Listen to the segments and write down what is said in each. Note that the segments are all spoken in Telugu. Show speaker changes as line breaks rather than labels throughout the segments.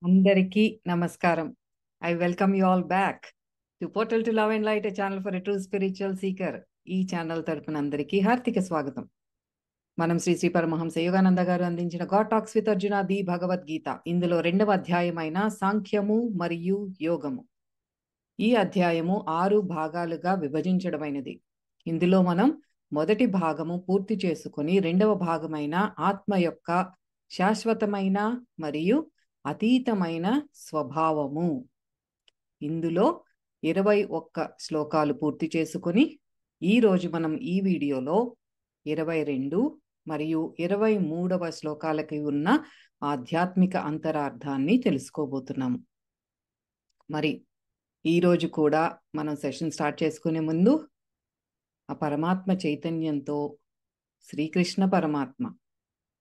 అందరికీ నమస్కారం. I welcome you all back to Portal to Love and Light, a channel for a true spiritual seeker. ఈ ఛానల్ తరపున అందరికీ హార్దిక స్వాగతం. మనం శ్రీ శ్రీ పరమహంస యోగానంద గారు అందించిన God talks with Arjuna the Bhagavad Gita, ఇందులో 2వ అధ్యాయమైన సాంఖ్యము మరియు యోగము. ఈ అధ్యాయము 6 భాగాలుగా విభజించడమైనది. ఇందులో మనం మొదటి భాగము పూర్తి చేసుకొని 2వ భాగమైన ఆత్మ యొక్క శాశ్వతమైన మరియు అతీతమైన స్వభావము, ఇందులో 21 శ్లోకాలు పూర్తి చేసుకొని ఈరోజు మనం ఈ వీడియోలో 22 మరియు 23వ శ్లోకాలకి ఉన్న ఆధ్యాత్మిక అంతరార్థాన్ని తెలుసుకోబోతున్నాము. మరి ఈరోజు కూడా మనం సెషన్ స్టార్ట్ చేసుకునే ముందు ఆ పరమాత్మ చైతన్యంతో, శ్రీకృష్ణ పరమాత్మ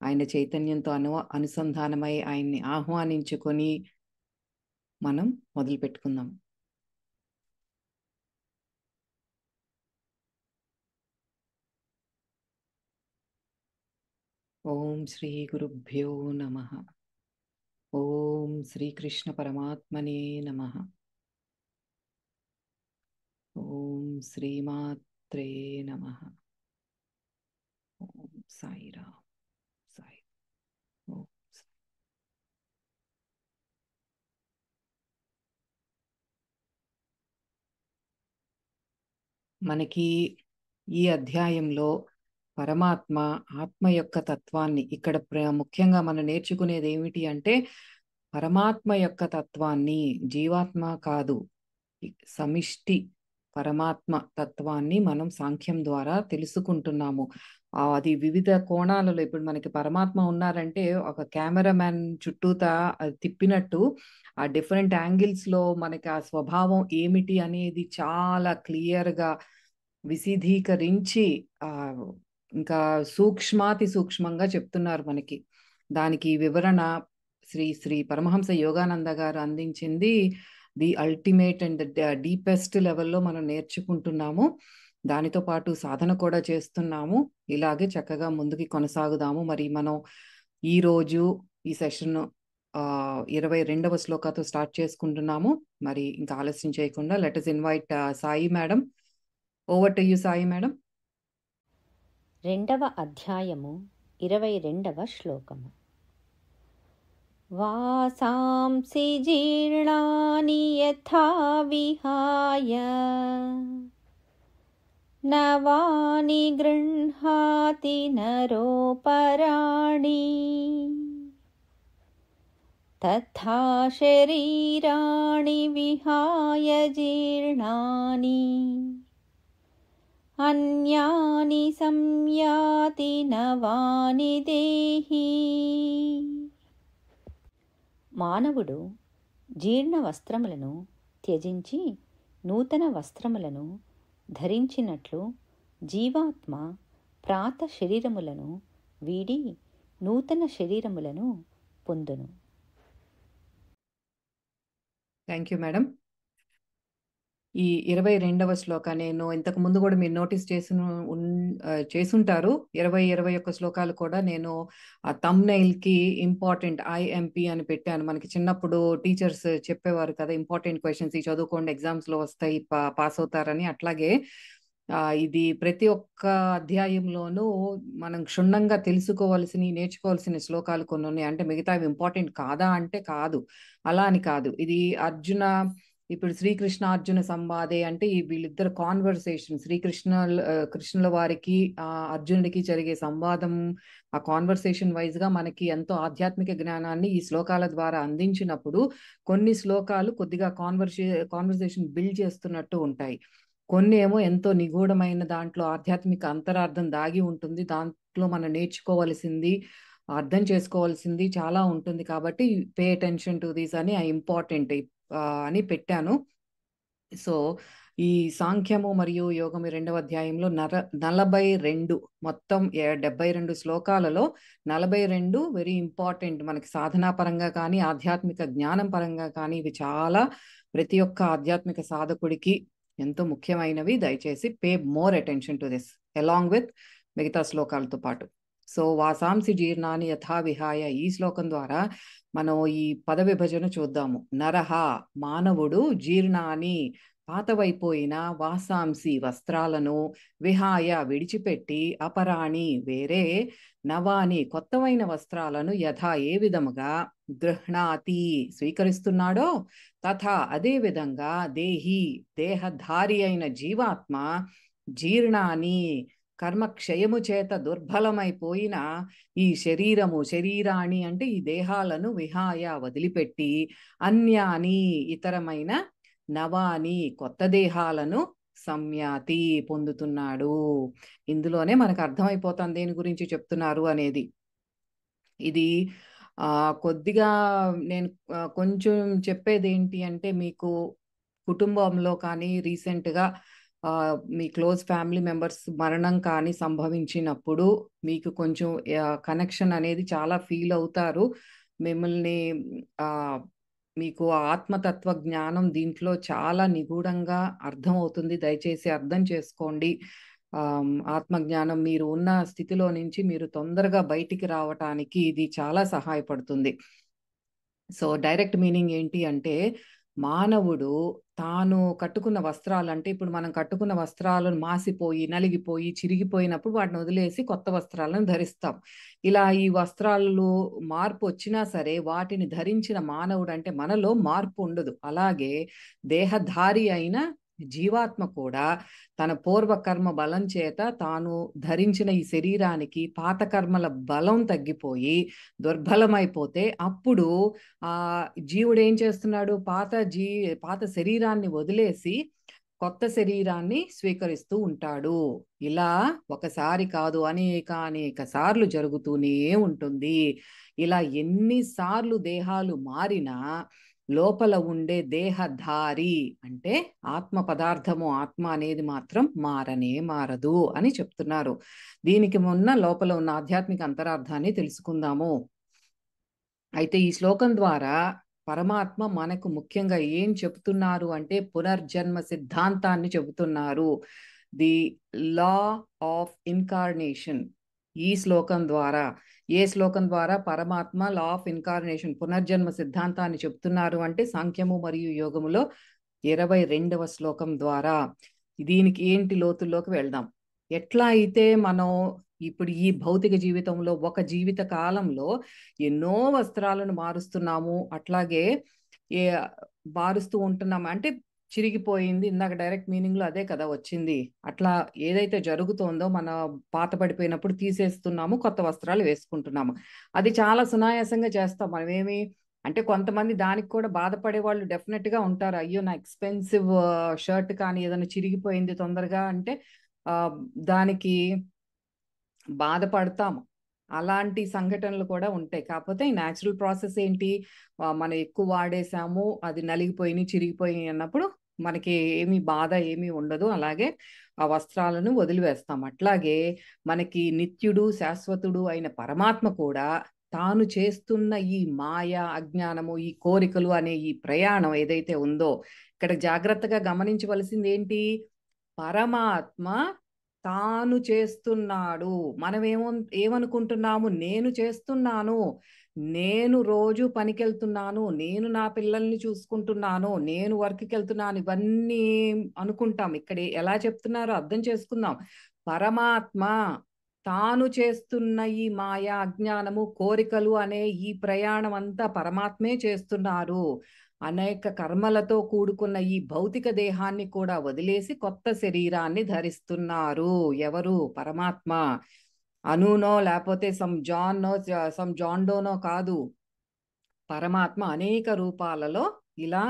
ఆయన చైతన్యంతో అనుసంధానమై ఆయన్ని ఆహ్వానించుకొని మనం మొదలు పెట్టుకుందాం. ఓం శ్రీ గురుభ్యో నమః. ఓం శ్రీకృష్ణ పరమాత్మనే నమః. ఓం శ్రీమాత్రే నమః. ఓం సాయిరామ్. సాయి ఓం సాయి. మనకి ఈ అధ్యాయంలో పరమాత్మ ఆత్మ యొక్క తత్వాన్ని, ఇక్కడ ముఖ్యంగా మనం నేర్చుకునేది ఏమిటి అంటే పరమాత్మ యొక్క తత్వాన్ని, జీవాత్మ కాదు, సమిష్టి పరమాత్మ తత్వాన్ని మనం సాంఖ్యం ద్వారా తెలుసుకుంటున్నాము. అది వివిధ కోణాలలో, ఇప్పుడు మనకి పరమాత్మ ఉన్నారంటే ఒక కెమెరామ్యాన్ చుట్టూతా తిప్పినట్టు ఆ డిఫరెంట్ యాంగిల్స్ లో మనకి ఆ స్వభావం ఏమిటి అనేది చాలా క్లియర్ గా విశదీకరించి ఇంకా సూక్ష్మాతి సూక్ష్మంగా చెప్తున్నారు మనకి. దానికి వివరణ శ్రీ శ్రీ పరమహంస యోగానంద గారు అందించింది ది అల్టిమేట్ అండ్ డీపెస్ట్ లెవెల్లో మనం నేర్చుకుంటున్నాము. దానితో పాటు సాధన కూడా చేస్తున్నాము. ఇలాగే చక్కగా ముందుకి కొనసాగుదాము. మరి మనం ఈరోజు ఈ సెషన్ 22వ శ్లోకాతో స్టార్ట్ చేసుకుంటున్నాము. మరి ఇంకా ఆలస్యం చేయకుండా let us invite Sai madam. Over to you Sai madam.
2వ అధ్యాయము 22వ శ్లోకము. వాసాంసి జీర్ణాని యథా విహాయ నవాని గృహాతి నరోపరాణి తథా శరీరాణి విహాయ జీర్ణాని అన్యాని సంయాతి నవాని దేహి. మానవుడు జీర్ణ వస్త్రములను త్యజించి నూతన వస్త్రములను ధరించినట్లు జీవాత్మ ప్రాత శరీరములను వీడి నూతన శరీరములను పొందును.
Thank you madam. ఈ 22వ శ్లోక నేను ఇంతకు ముందు కూడా మీరు నోటీస్ చేసుంటారు. 21 శ్లోకాలు కూడా నేను ఆ థంబ్నెయిల్ కి ఇంపార్టెంట్ IMP అని పెట్టాను. మనకి చిన్నప్పుడు టీచర్స్ చెప్పేవారు కదా, ఇంపార్టెంట్ క్వశ్చన్స్ ఈ చదువుకోండి, ఎగ్జామ్స్ లో వస్తాయి, పాస్ అవుతారని. అట్లాగే ఇది ప్రతి ఒక్క అధ్యాయంలోనూ మనం క్షుణ్ణంగా తెలుసుకోవాల్సిన, నేర్చుకోవాల్సిన శ్లోకాలు కొన్ని ఉన్నాయి. అంటే మిగతావి ఇంపార్టెంట్ కాదా అంటే కాదు, అలా అని కాదు. ఇది అర్జున, ఇప్పుడు శ్రీకృష్ణ అర్జున సంవాదే అంటే వీళ్ళిద్దరు కాన్వర్సేషన్, కృష్ణుల వారికి అర్జునుడికి జరిగే సంవాదం, ఆ కాన్వర్సేషన్ వైజ్ గా మనకి ఎంతో ఆధ్యాత్మిక జ్ఞానాన్ని ఈ శ్లోకాల ద్వారా అందించినప్పుడు కొన్ని శ్లోకాలు కొద్దిగా కాన్వర్సేషన్ బిల్డ్ చేస్తున్నట్టు ఉంటాయి. కొన్ని ఏమో ఎంతో నిగూఢమైన దాంట్లో ఆధ్యాత్మిక అంతరార్థం దాగి ఉంటుంది. దాంట్లో మనం నేర్చుకోవాల్సింది, అర్థం చేసుకోవాల్సింది చాలా ఉంటుంది. కాబట్టి పే అటెన్షన్ టు దీస్ అని ఇంపార్టెంట్ అని పెట్టాను. సో ఈ సాంఖ్యము మరియు యోగము 2వ అధ్యాయంలో 42, మొత్తం 72 శ్లోకాలలో 42 వెరీ ఇంపార్టెంట్ మనకి సాధనా పరంగా కానీ ఆధ్యాత్మిక జ్ఞానం పరంగా కానీ. ఇవి చాలా ప్రతి ఒక్క ఆధ్యాత్మిక సాధకుడికి ఎంతో ముఖ్యమైనవి. దయచేసి pay more attention to this along with మిగతా శ్లోకాలతో పాటు. సో వాసాంసి జీర్ణాన్ని యథా విహాయ, ఈ శ్లోకం ద్వారా మనం ఈ పద విభజన చూద్దాము. నరహ మానవుడు, జీర్ణాని పాతవైపోయిన, వాసాంసి వస్త్రాలను, విహాయ విడిచిపెట్టి, అపరాణి వేరే, నవాని కొత్తవైన వస్త్రాలను, యథా ఏ విధముగా, గృహ్ణాతి స్వీకరిస్తున్నాడో, తథా అదే విధంగా, దేహి దేహధారి అయిన జీవాత్మ, జీర్ణాని కర్మక్షయము చేత దుర్బలమైపోయిన ఈ శరీరాణి అంటే ఈ దేహాలను, విహాయ వదిలిపెట్టి, అన్యాని ఇతరమైన, నవాని కొత్త దేహాలను, సంయాతి పొందుతున్నాడు. ఇందులోనే మనకు అర్థమైపోతుంది దేని గురించి చెప్తున్నారు అనేది. ఇది కొద్దిగా నేను కొంచెం చెప్పేది ఏంటి అంటే, మీకు కుటుంబంలో కానీ రీసెంట్గా మీ క్లోజ్ ఫ్యామిలీ మెంబర్స్ మరణం కానీ సంభవించినప్పుడు మీకు కొంచెం కనెక్షన్ అనేది చాలా ఫీల్ అవుతారు. మిమ్మల్ని మీకు ఆత్మతత్వ జ్ఞానం దీంట్లో చాలా నిగూఢంగా అర్థమవుతుంది. దయచేసి అర్థం చేసుకోండి. ఆత్మజ్ఞానం మీరు ఉన్న స్థితిలో నుంచి మీరు తొందరగా బయటికి రావటానికి ఇది చాలా సహాయపడుతుంది. సో డైరెక్ట్ మీనింగ్ ఏంటి అంటే, మానవుడు తాను కట్టుకున్న వస్త్రాలు, అంటే ఇప్పుడు మనం కట్టుకున్న వస్త్రాలను మాసిపోయి, నలిగిపోయి, చిరిగిపోయినప్పుడు వాటిని వదిలేసి కొత్త వస్త్రాలను ధరిస్తాం. ఇలా ఈ వస్త్రాలు మార్పు వచ్చినా సరే వాటిని ధరించిన మానవుడు అంటే మనలో మార్పు ఉండదు. అలాగే దేహధారి అయిన జీవాత్మ కూడా తన పూర్వకర్మ బలం చేత తాను ధరించిన ఈ శరీరానికి పాత కర్మల బలం తగ్గిపోయి దుర్బలమైపోతే అప్పుడు ఆ జీవుడు ఏం చేస్తున్నాడు, పాత శరీరాన్ని వదిలేసి కొత్త శరీరాన్ని స్వీకరిస్తూ ఉంటాడు. ఇలా ఒకసారి కాదు, అనేక సార్లు జరుగుతూనే ఉంటుంది. ఇలా ఎన్నిసార్లు దేహాలు మారినా లోపల ఉండే దేహధారి అంటే ఆత్మ పదార్థము, ఆత్మ అనేది మాత్రం మారనే మారదు అని చెప్తున్నారు. దీనికి లోపల ఉన్న ఆధ్యాత్మిక అంతరార్థాన్ని తెలుసుకుందాము. అయితే ఈ శ్లోకం ద్వారా పరమాత్మ మనకు ముఖ్యంగా ఏం చెబుతున్నారు అంటే, పునర్జన్మ సిద్ధాంతాన్ని చెబుతున్నారు. The law of incarnation. ఈ శ్లోకం ద్వారా, ఏ శ్లోకం ద్వారా పరమాత్మ లా ఆఫ్ ఇన్కార్నేషన్, పునర్జన్మ సిద్ధాంతాన్ని చెప్తున్నారు అంటే, సాంఖ్యము మరియు యోగములో 22వ శ్లోకం ద్వారా. దీనికి ఏంటి లోతుల్లోకి వెళ్దాం. ఎట్లా అయితే మనం ఇప్పుడు ఈ భౌతిక జీవితంలో ఒక జీవిత కాలంలో ఎన్నో వస్త్రాలను మారుస్తున్నాము, అట్లాగే మారుస్తూ ఉంటున్నాము. అంటే చిరిగిపోయింది, ఇందాక డైరెక్ట్ మీనింగ్ లో అదే కదా వచ్చింది. అట్లా ఏదైతే జరుగుతోందో మన పాత పడిపోయినప్పుడు తీసేస్తున్నాము, కొత్త వస్త్రాలు వేసుకుంటున్నాము. అది చాలా సునాయాసంగా చేస్తాం. మనమేమి అంటే కొంతమంది దానికి కూడా బాధపడే వాళ్ళు డెఫినెట్ గా ఉంటారు. అయ్యో నా ఎక్స్పెన్సివ్ షర్ట్ కానీ ఏదైనా చిరిగిపోయింది తొందరగా అంటే దానికి బాధపడతాము. అలాంటి సంఘటనలు కూడా ఉంటాయి. కాకపోతే ఈ న్యాచురల్ ప్రాసెస్ ఏంటి, మనం ఎక్కువ వాడేసాము, అది నలిగిపోయి చిరిగిపోయి అన్నప్పుడు మనకి ఏమీ బాధ ఏమీ ఉండదు. అలాగే ఆ వస్త్రాలను వదిలివేస్తాం. అట్లాగే మనకి నిత్యుడు శాశ్వతుడు అయిన పరమాత్మ కూడా తాను చేస్తున్న ఈ మాయ, అజ్ఞానము, ఈ కోరికలు అనే ఈ ప్రయాణం ఏదైతే ఉందో, ఇక్కడ జాగ్రత్తగా గమనించవలసింది ఏంటి, పరమాత్మ తాను చేస్తున్నాడు. మనం ఏమనుకుంటున్నాము, నేను చేస్తున్నాను, నేను రోజు పనికెళ్తున్నాను, నేను నా పిల్లల్ని చూసుకుంటున్నాను, నేను వర్క్కి వెళ్తున్నాను, ఇవన్నీ అనుకుంటాం. ఇక్కడ ఎలా చెప్తున్నారో అర్థం చేసుకుందాం. పరమాత్మ తాను చేస్తున్న ఈ మాయా, అజ్ఞానము, కోరికలు అనే ఈ ప్రయాణం అంతా పరమాత్మే చేస్తున్నారు. అనేక కర్మలతో కూడుకున్న ఈ భౌతిక దేహాన్ని కూడా వదిలేసి కొత్త శరీరాన్ని ధరిస్తున్నారు. ఎవరు? పరమాత్మ. అనునో లేకపోతే సమ్ జాన్డోనో కాదు, పరమాత్మ అనేక రూపాలలో ఇలా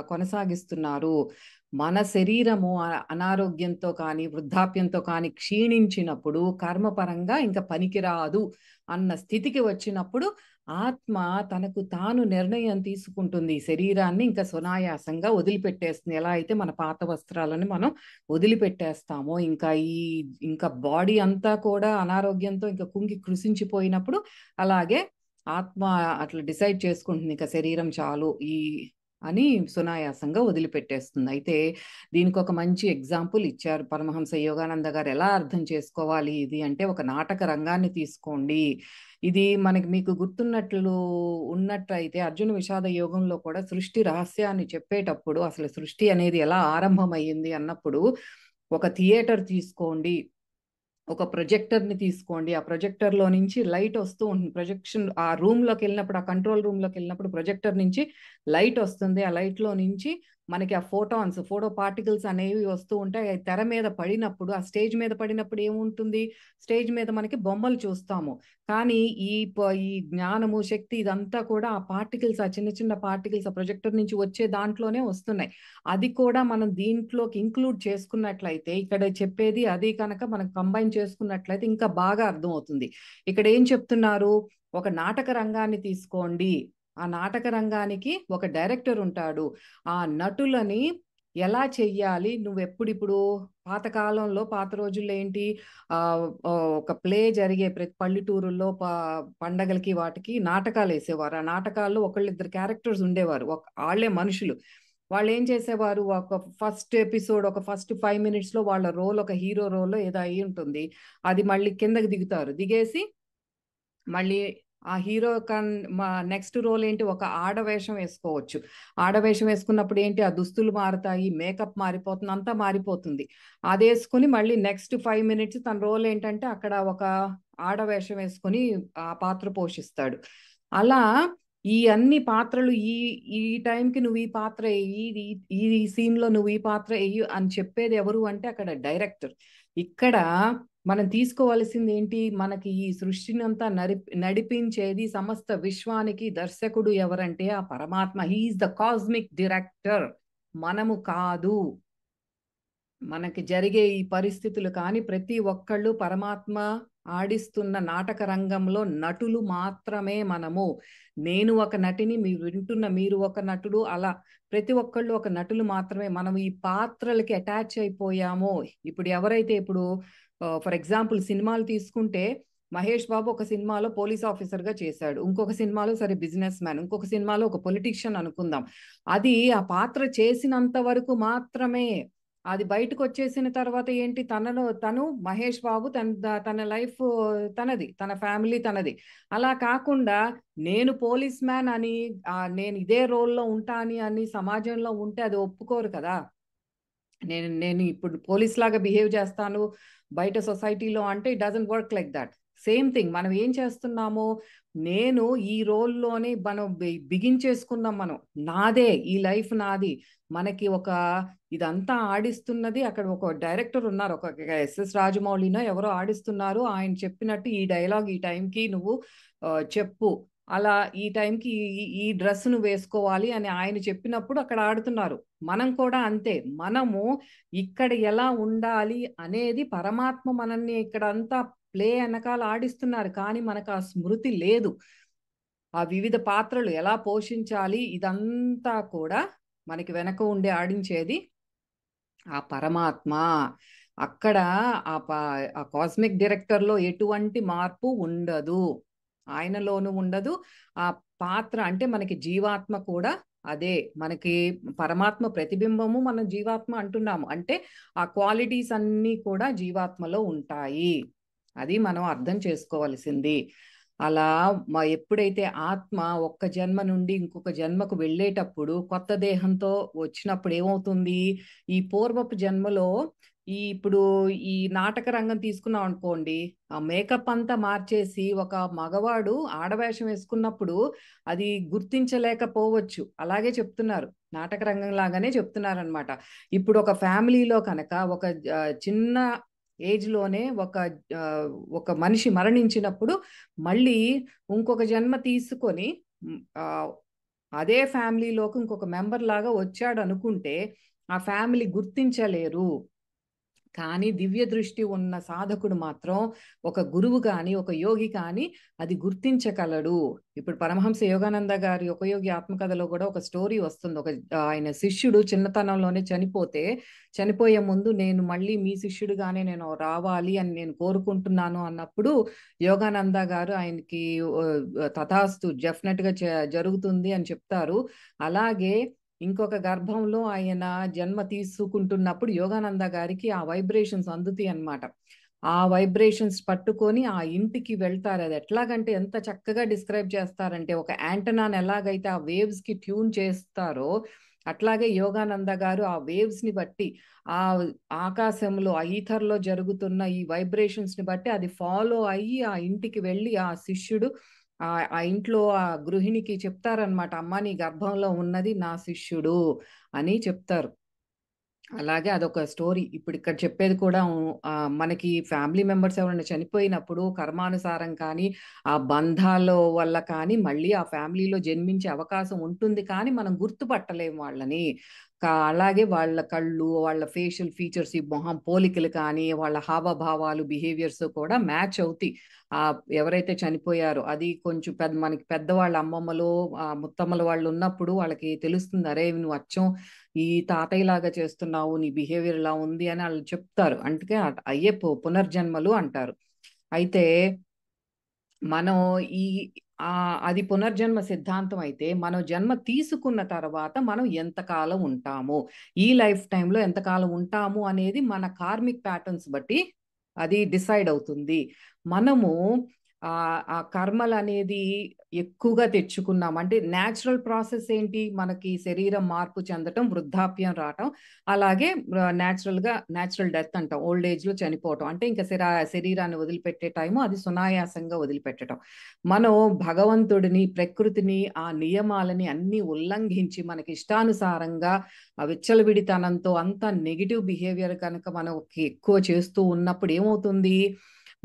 కొనసాగిస్తున్నారు. మన శరీరము అనారోగ్యంతో కానీ వృద్ధాప్యంతో కానీ క్షీణించినప్పుడు, కర్మపరంగా ఇంకా పనికిరాదు అన్న స్థితికి వచ్చినప్పుడు ఆత్మ తనకు తాను నిర్ణయం తీసుకుంటుంది. శరీరాన్ని ఇంకా సునాయాసంగా వదిలిపెట్టేస్తుంది. ఎలా అయితే మన పాత వస్త్రాలను మనం వదిలిపెట్టేస్తామో, ఇంకా బాడీ అంతా కూడా అనారోగ్యంతో ఇంకా కుంగి కృషించిపోయినప్పుడు అలాగే ఆత్మ అట్లా డిసైడ్ చేసుకుంటుంది, ఇంకా శరీరం చాలు, ఈ అని సునాయాసంగా వదిలిపెట్టేస్తుంది. అయితే దీనికి ఒక మంచి ఎగ్జాంపుల్ ఇచ్చారు పరమహంస యోగానంద గారు. ఎలా అర్థం చేసుకోవాలి ఇది అంటే, ఒక నాటక రంగాన్ని తీసుకోండి. ఇది మీకు గుర్తున్నట్లు ఉన్నట్టయితే అర్జున విషాద యోగంలో కూడా సృష్టి రహస్యాన్ని చెప్పేటప్పుడు అసలు సృష్టి అనేది ఎలా ఆరంభమయ్యింది అన్నప్పుడు, ఒక థియేటర్ తీసుకోండి, ఒక ప్రొజెక్టర్ని తీసుకోండి, ఆ ప్రొజెక్టర్లో నుంచి లైట్ వస్తూ ఉంటుంది. ప్రొజెక్షన్ ఆ రూమ్లోకి వెళ్ళినప్పుడు, ఆ కంట్రోల్ రూమ్లోకి వెళ్ళినప్పుడు ప్రొజెక్టర్ నుంచి లైట్ వస్తుంది. ఆ లైట్లో నుంచి మనకి ఆ ఫోటో పార్టికల్స్ అనేవి వస్తూ ఉంటాయి. అవి తెర మీద పడినప్పుడు, ఆ స్టేజ్ మీద పడినప్పుడు ఏముంటుంది, స్టేజ్ మీద మనకి బొమ్మలు చూస్తాము. కానీ ఈ జ్ఞానము, శక్తి ఇదంతా కూడా ఆ పార్టికల్స్, ఆ చిన్న చిన్న పార్టికల్స్ ఆ ప్రొజెక్టర్ నుంచి వచ్చే దాంట్లోనే వస్తున్నాయి. అది కూడా మనం దీంట్లోకి ఇంక్లూడ్ చేసుకున్నట్లయితే, ఇక్కడ చెప్పేది అది కనుక మనం కంబైన్ చేసుకున్నట్లయితే ఇంకా బాగా అర్థమవుతుంది. ఇక్కడ ఏం చెప్తున్నారు, ఒక నాటక రంగాన్ని తీసుకోండి, ఆ నాటక రంగానికి ఒక డైరెక్టర్ ఉంటాడు. ఆ నటులని ఎలా చెయ్యాలి, నువ్వెప్పుడిప్పుడు పాతకాలంలో, పాత రోజుల్లో ఏంటి, ఆ ఒక ప్లే జరిగే ప్రతి పల్లెటూరుల్లో పండగలకి వాటికి నాటకాలు వేసేవారు. ఆ నాటకాల్లో ఒకళ్ళిద్దరు క్యారెక్టర్స్ ఉండేవారు, వాళ్ళే మనుషులు. వాళ్ళు ఏం చేసేవారు, ఒక ఫస్ట్ ఎపిసోడ్, ఒక ఫస్ట్ 5 minutes లో వాళ్ళ రోల్, ఒక హీరో రోల్ ఏదో అయి ఉంటుంది. అది మళ్ళీ కిందకి దిగుతారు, దిగేసి మళ్ళీ ఆ హీరో నెక్స్ట్ రోల్ ఏంటి, ఒక ఆడవేషం వేసుకోవచ్చు. ఆడవేషం వేసుకున్నప్పుడు ఏంటి, ఆ దుస్తులు మారుతాయి, మేకప్ మారిపోతుంది, అంతా మారిపోతుంది. అది వేసుకుని మళ్ళీ నెక్స్ట్ 5 minutes తన రోల్ ఏంటంటే అక్కడ ఒక ఆడవేషం వేసుకుని ఆ పాత్ర పోషిస్తాడు. అలా ఈ అన్ని పాత్రలు ఈ టైంకి నువ్వు ఈ పాత్ర వెయ్యి, ఈ సీన్ లో నువ్వు ఈ పాత్ర వెయ్యి అని చెప్పేది ఎవరు అంటే అక్కడ డైరెక్టర్. ఇక్కడ మనం తీసుకోవాల్సింది ఏంటి, మనకి ఈ సృష్టిని అంతా నడిపించేది, సమస్త విశ్వానికి దర్శకుడు ఎవరంటే ఆ పరమాత్మ. హీఈస్ ద కాస్మిక్ డైరెక్టర్, మనము కాదు. మనకి జరిగే ఈ పరిస్థితులు కానీ ప్రతి ఒక్కళ్ళు పరమాత్మ ఆడిస్తున్న నాటక రంగంలో నటులు మాత్రమే మనము. నేను ఒక నటిని, మీరు వింటున్న మీరు ఒక నటుడు, అలా ప్రతి ఒక్కళ్ళు ఒక నటులు మాత్రమే. మనం ఈ పాత్రలకి అటాచ్ అయిపోయామో. ఇప్పుడు ఎవరైతే ఇప్పుడు ఫర్ ఎగ్జాంపుల్ సినిమాలు తీసుకుంటే, మహేష్ బాబు ఒక సినిమాలో పోలీస్ ఆఫీసర్ గా చేశాడు, ఇంకొక సినిమాలో సరే బిజినెస్ మ్యాన్, ఇంకొక సినిమాలో ఒక పొలిటీషియన్ అనుకుందాం. అది ఆ పాత్ర చేసినంత వరకు మాత్రమే. అది బయటకు వచ్చేసిన తర్వాత ఏంటి, తను మహేష్ బాబు, తన లైఫ్ తనది, తన ఫ్యామిలీ తనది. అలా కాకుండా నేను పోలీస్ మ్యాన్ అని, నేను ఇదే రోల్లో ఉంటాను అని సమాజంలో ఉంటే అది ఒప్పుకోరు కదా. నేను నేను ఇప్పుడు పోలీస్ లాగా బిహేవ్ చేస్తాను బయట సొసైటీలో అంటే it doesn't work like that. Same thing మనం ఏం చేస్తున్నాము, నేను ఈ రోల్లోనే మనం బిగించేసుకున్నాం. మనం నాదే, ఈ లైఫ్ నాది. మనకి ఒక ఇదంతా ఆడిస్తున్నది అక్కడ ఒక డైరెక్టర్ ఉన్నారు, ఒక ఎస్ఎస్ రాజమౌళినో ఎవరో ఆడిస్తున్నారు. ఆయన చెప్పినట్టు ఈ డైలాగ్ ఈ టైంకి నువ్వు చెప్పు, అలా ఈ టైంకి ఈ డ్రెస్ ను వేసుకోవాలి అని ఆయన చెప్పినప్పుడు అక్కడ ఆడుతున్నారు. మనం కూడా అంతే, మనము ఇక్కడ ఎలా ఉండాలి అనేది పరమాత్మ మనల్ని ఇక్కడ అంతా ప్లే వెనకాల ఆడిస్తున్నారు. కానీ మనకు ఆ స్మృతి లేదు. ఆ వివిధ పాత్రలు ఎలా పోషించాలి ఇదంతా కూడా మనకి వెనక ఉండి ఆడించేది ఆ పరమాత్మ. అక్కడ ఆ కాస్మిక్ డైరెక్టర్ లో ఎటువంటి మార్పు ఉండదు, ఆయనలోనూ ఉండదు. ఆ పాత్ర అంటే మనకి జీవాత్మ కూడా అదే, మనకి పరమాత్మ ప్రతిబింబము, మనం జీవాత్మ అంటున్నాము అంటే ఆ క్వాలిటీస్ అన్నీ కూడా జీవాత్మలో ఉంటాయి. అది మనం అర్థం చేసుకోవాల్సింది. అలా ఎప్పుడైతే ఆత్మ ఒక్క జన్మ నుండి ఇంకొక జన్మకు వెళ్ళేటప్పుడు కొత్త దేహంతో వచ్చినప్పుడు ఏమవుతుంది, ఈ పూర్వపు జన్మలో ఇప్పుడు ఈ నాటక రంగం తీసుకున్నాం అనుకోండి, ఆ మేకప్ అంతా మార్చేసి ఒక మగవాడు ఆడవేషం వేసుకున్నప్పుడు అది గుర్తించలేకపోవచ్చు. అలాగే చెప్తున్నారు, నాటక రంగం లాగానే చెప్తున్నారు అనమాట. ఇప్పుడు ఒక ఫ్యామిలీలో కనుక ఒక చిన్న ఏజ్ లోనే ఒక మనిషి మరణించినప్పుడు మళ్ళీ ఇంకొక జన్మ తీసుకొని అదే ఫ్యామిలీలోకి ఇంకొక మెంబర్ లాగా వచ్చాడు అనుకుంటే ఆ ఫ్యామిలీ గుర్తించలేరు. కానీ దివ్య దృష్టి ఉన్న సాధకుడు మాత్రం, ఒక గురువు కానీ ఒక యోగి కానీ అది గుర్తించగలడు. ఇప్పుడు పరమహంస యోగానంద గారి ఉపయోగి ఆత్మకథలో కూడా ఒక స్టోరీ వస్తుంది. ఆయన శిష్యుడు చిన్నతనంలోనే చనిపోయే ముందు నేను మళ్ళీ మీ శిష్యుడిగానే నేను రావాలి అని నేను కోరుకుంటున్నాను అన్నప్పుడు యోగానంద గారు ఆయనకి తథాస్తు, డెఫినెట్ గా జరుగుతుంది అని చెప్తారు. అలాగే ఇంకొక గర్భంలో ఆయన జన్మ తీసుకుంటున్నప్పుడు యోగానంద గారికి ఆ వైబ్రేషన్స్ అందుతాయి అన్నమాట. ఆ వైబ్రేషన్స్ పట్టుకొని ఆ ఇంటికి వెళ్తారు. అది ఎట్లాగంటే ఎంత చక్కగా డిస్క్రైబ్ చేస్తారంటే, ఒక యాంటనాని ఎలాగైతే ఆ వేవ్స్ కి ట్యూన్ చేస్తారో అట్లాగే యోగానంద గారు ఆ వేవ్స్ ని బట్టి, ఆ ఆకాశంలో ఆ ఈథర్లో జరుగుతున్న ఈ వైబ్రేషన్స్ ని బట్టి అది ఫాలో అయ్యి ఆ ఇంటికి వెళ్ళి ఆ శిష్యుడు ఆ ఇంట్లో ఆ గృహిణికి చెప్తారనమాట, అమ్మ నీ గర్భంలో ఉన్నది నా శిష్యుడు అని చెప్తారు. అలాగే అదొక స్టోరీ. ఇప్పుడు ఇక్కడ చెప్పేది కూడా మనకి ఫ్యామిలీ మెంబర్స్ ఎవరైనా చనిపోయినప్పుడు కర్మానుసారం కానీ, ఆ బంధాల వల్ల కానీ మళ్ళీ ఆ ఫ్యామిలీలో జన్మించే అవకాశం ఉంటుంది. కానీ మనం గుర్తుపట్టలేము వాళ్ళని. అలాగే వాళ్ళ కళ్ళు, వాళ్ళ ఫేషియల్ ఫీచర్స్, ఈ మొహం పోలికలు కానీ, వాళ్ళ హావభావాలు, బిహేవియర్స్ కూడా మ్యాచ్ అవుతాయి. ఎవరైతే చనిపోయారో అది కొంచెం మనకి పెద్దవాళ్ళ అమ్మమ్మలు, ముత్తమ్మల వాళ్ళు ఉన్నప్పుడు వాళ్ళకి తెలుస్తుంది. అరే నువ్వు అచ్చం ఈ తాతయ్య లాగా చేస్తున్నావు, నీ బిహేవియర్ ఇలా ఉంది అని వాళ్ళు చెప్తారు. అంటే అయ్యే పునర్జన్మలు అంటారు. అయితే మనం ఈ అది పునర్జన్మ సిద్ధాంతం అయితే, మనం జన్మ తీసుకున్న తర్వాత మనం ఎంతకాలం ఉంటాము, ఈ లైఫ్ టైంలో ఎంతకాలం ఉంటాము అనేది మన కార్మిక్ ప్యాటర్న్స్ బట్టి అది డిసైడ్ అవుతుంది. మనము ఆ కర్మలు అనేది ఎక్కువగా తెచ్చుకున్నాం అంటే న్యాచురల్ ప్రాసెస్ ఏంటి, మనకి శరీరం మార్పు చెందటం, వృద్ధాప్యం రావటం, అలాగే న్యాచురల్ డెత్ అంటాం, ఓల్డ్ ఏజ్ లో చనిపోవటం. అంటే ఇంకా శరీరాన్ని వదిలిపెట్టే టైము అది సునాయాసంగా వదిలిపెట్టడం. మనం భగవంతుడిని, ప్రకృతిని, ఆ నియమాలని అన్ని ఉల్లంఘించి మనకి ఇష్టానుసారంగా విచ్చలవిడితనంతో అంత నెగిటివ్ బిహేవియర్ కనుక మనం ఎక్కువ చేస్తూ ఉన్నప్పుడు ఏమవుతుంది,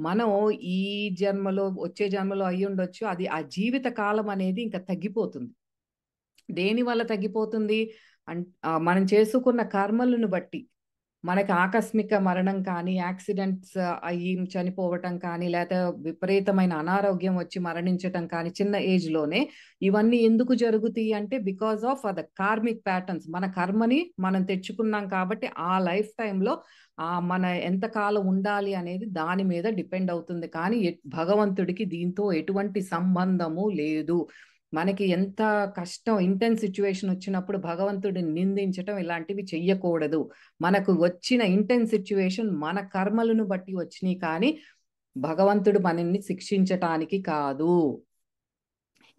మనం ఈ జన్మలో వచ్చే జన్మలో అయ్యి ఉండొచ్చు, అది ఆ జీవిత కాలం అనేది ఇంకా తగ్గిపోతుంది. దేని వల్ల తగ్గిపోతుంది మనం చేసుకున్న కర్మలను బట్టి. మనకి ఆకస్మిక మరణం కానీ, యాక్సిడెంట్స్ అయ్యి చనిపోవటం కానీ, లేకపోతే విపరీతమైన అనారోగ్యం వచ్చి మరణించటం కానీ చిన్న ఏజ్ లోనే ఇవన్నీ ఎందుకు జరుగుతాయి అంటే because of the karmic patterns. మన కర్మని మనం తెచ్చుకున్నాం కాబట్టి ఆ లైఫ్ టైంలో మన ఎంతకాలం ఉండాలి అనేది దాని మీద డిపెండ్ అవుతుంది. కానీ భగవంతుడికి దీంతో ఎటువంటి సంబంధము లేదు. మనకి ఎంత కష్టం, ఇంటెన్స్ సిచ్యువేషన్ వచ్చినప్పుడు భగవంతుడిని నిందించటం ఇలాంటివి చెయ్యకూడదు. మనకు వచ్చిన ఇంటెన్స్ సిచ్యువేషన్ మన కర్మలను బట్టి వచ్చినాయి, కానీ భగవంతుడు మనల్ని శిక్షించటానికి కాదు.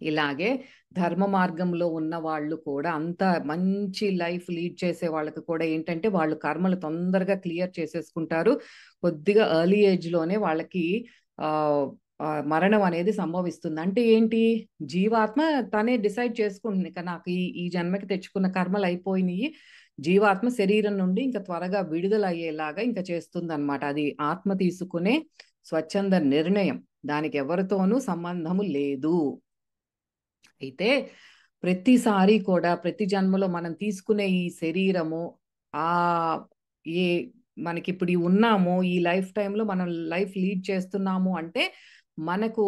ఇలాగే ధర్మ మార్గంలో ఉన్న వాళ్ళు కూడా అంత మంచి లైఫ్ లీడ్ చేసే వాళ్ళకి కూడా ఏంటంటే వాళ్ళు కర్మలు తొందరగా క్లియర్ చేసేసుకుంటారు. కొద్దిగా ఎర్లీ ఏజ్ లోనే వాళ్ళకి మరణం అనేది సంభవిస్తుంది. అంటే ఏంటి, జీవాత్మ తనే డిసైడ్ చేసుకుంటుంది, ఇక నాకు ఈ జన్మకి తెచ్చుకున్న కర్మలు అయిపోయినాయి, జీవాత్మ శరీరం నుండి ఇంకా త్వరగా విడుదల అయ్యేలాగా ఇంకా చేస్తుంది అనమాట. అది ఆత్మ తీసుకునే స్వచ్ఛంద నిర్ణయం, దానికి ఎవరితోనూ సంబంధము లేదు. అయితే ప్రతిసారి కూడా ప్రతి జన్మలో మనం తీసుకునే ఈ శరీరము ఆ ఏ మనకి ఇప్పుడు ఉన్నాము, ఈ లైఫ్ టైంలో మనం లైఫ్ లీడ్ చేస్తున్నాము అంటే మనకు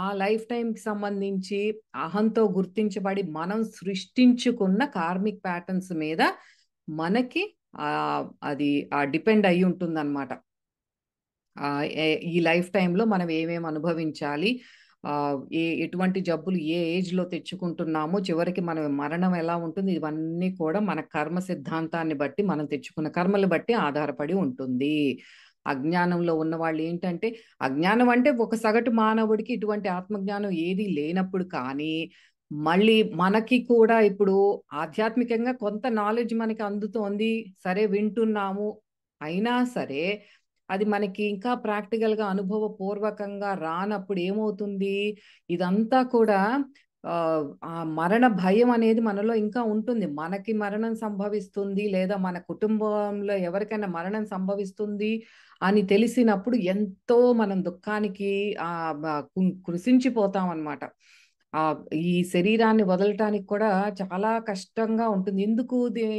ఆ లైఫ్ టైంకి సంబంధించి అహంతో గుర్తించబడి మనం సృష్టించుకున్న కార్మిక్ ప్యాటర్న్స్ మీద మనకి అది డిపెండ్ అయి ఉంటుంది అనమాట. ఈ లైఫ్ టైంలో మనం ఏమేమి అనుభవించాలి, ఎటువంటి జబ్బులు ఏ ఏజ్ లో తెచ్చుకుంటున్నామో, చివరికి మన మరణం ఎలా ఉంటుంది, ఇవన్నీ కూడా మన కర్మ సిద్ధాంతాన్ని బట్టి, మనం తెచ్చుకున్న కర్మలు బట్టి ఆధారపడి ఉంటుంది. అజ్ఞానంలో ఉన్న వాళ్ళు ఏంటంటే, అజ్ఞానం అంటే ఒక సగటు మానవుడికి ఇటువంటి ఆత్మజ్ఞానం ఏది లేనప్పుడు, కానీ మళ్ళీ మనకి కూడా ఇప్పుడు ఆధ్యాత్మికంగా కొంత నాలెడ్జ్ మనకి అందుతోంది, సరే వింటున్నాము, అయినా సరే అది మనకి ఇంకా ప్రాక్టికల్ గా అనుభవపూర్వకంగా రానప్పుడు ఏమవుతుంది, ఇదంతా కూడా ఆ మరణ భయం అనేది మనలో ఇంకా ఉంటుంది. మనకి మరణం సంభవిస్తుంది లేదా మన కుటుంబంలో ఎవరికైనా మరణం సంభవిస్తుంది అని తెలిసినప్పుడు ఎంతో మనం దుఃఖానికి కృషించిపోతాం అన్నమాట. ఈ శరీరాన్ని వదలటానికి కూడా చాలా కష్టంగా ఉంటుంది.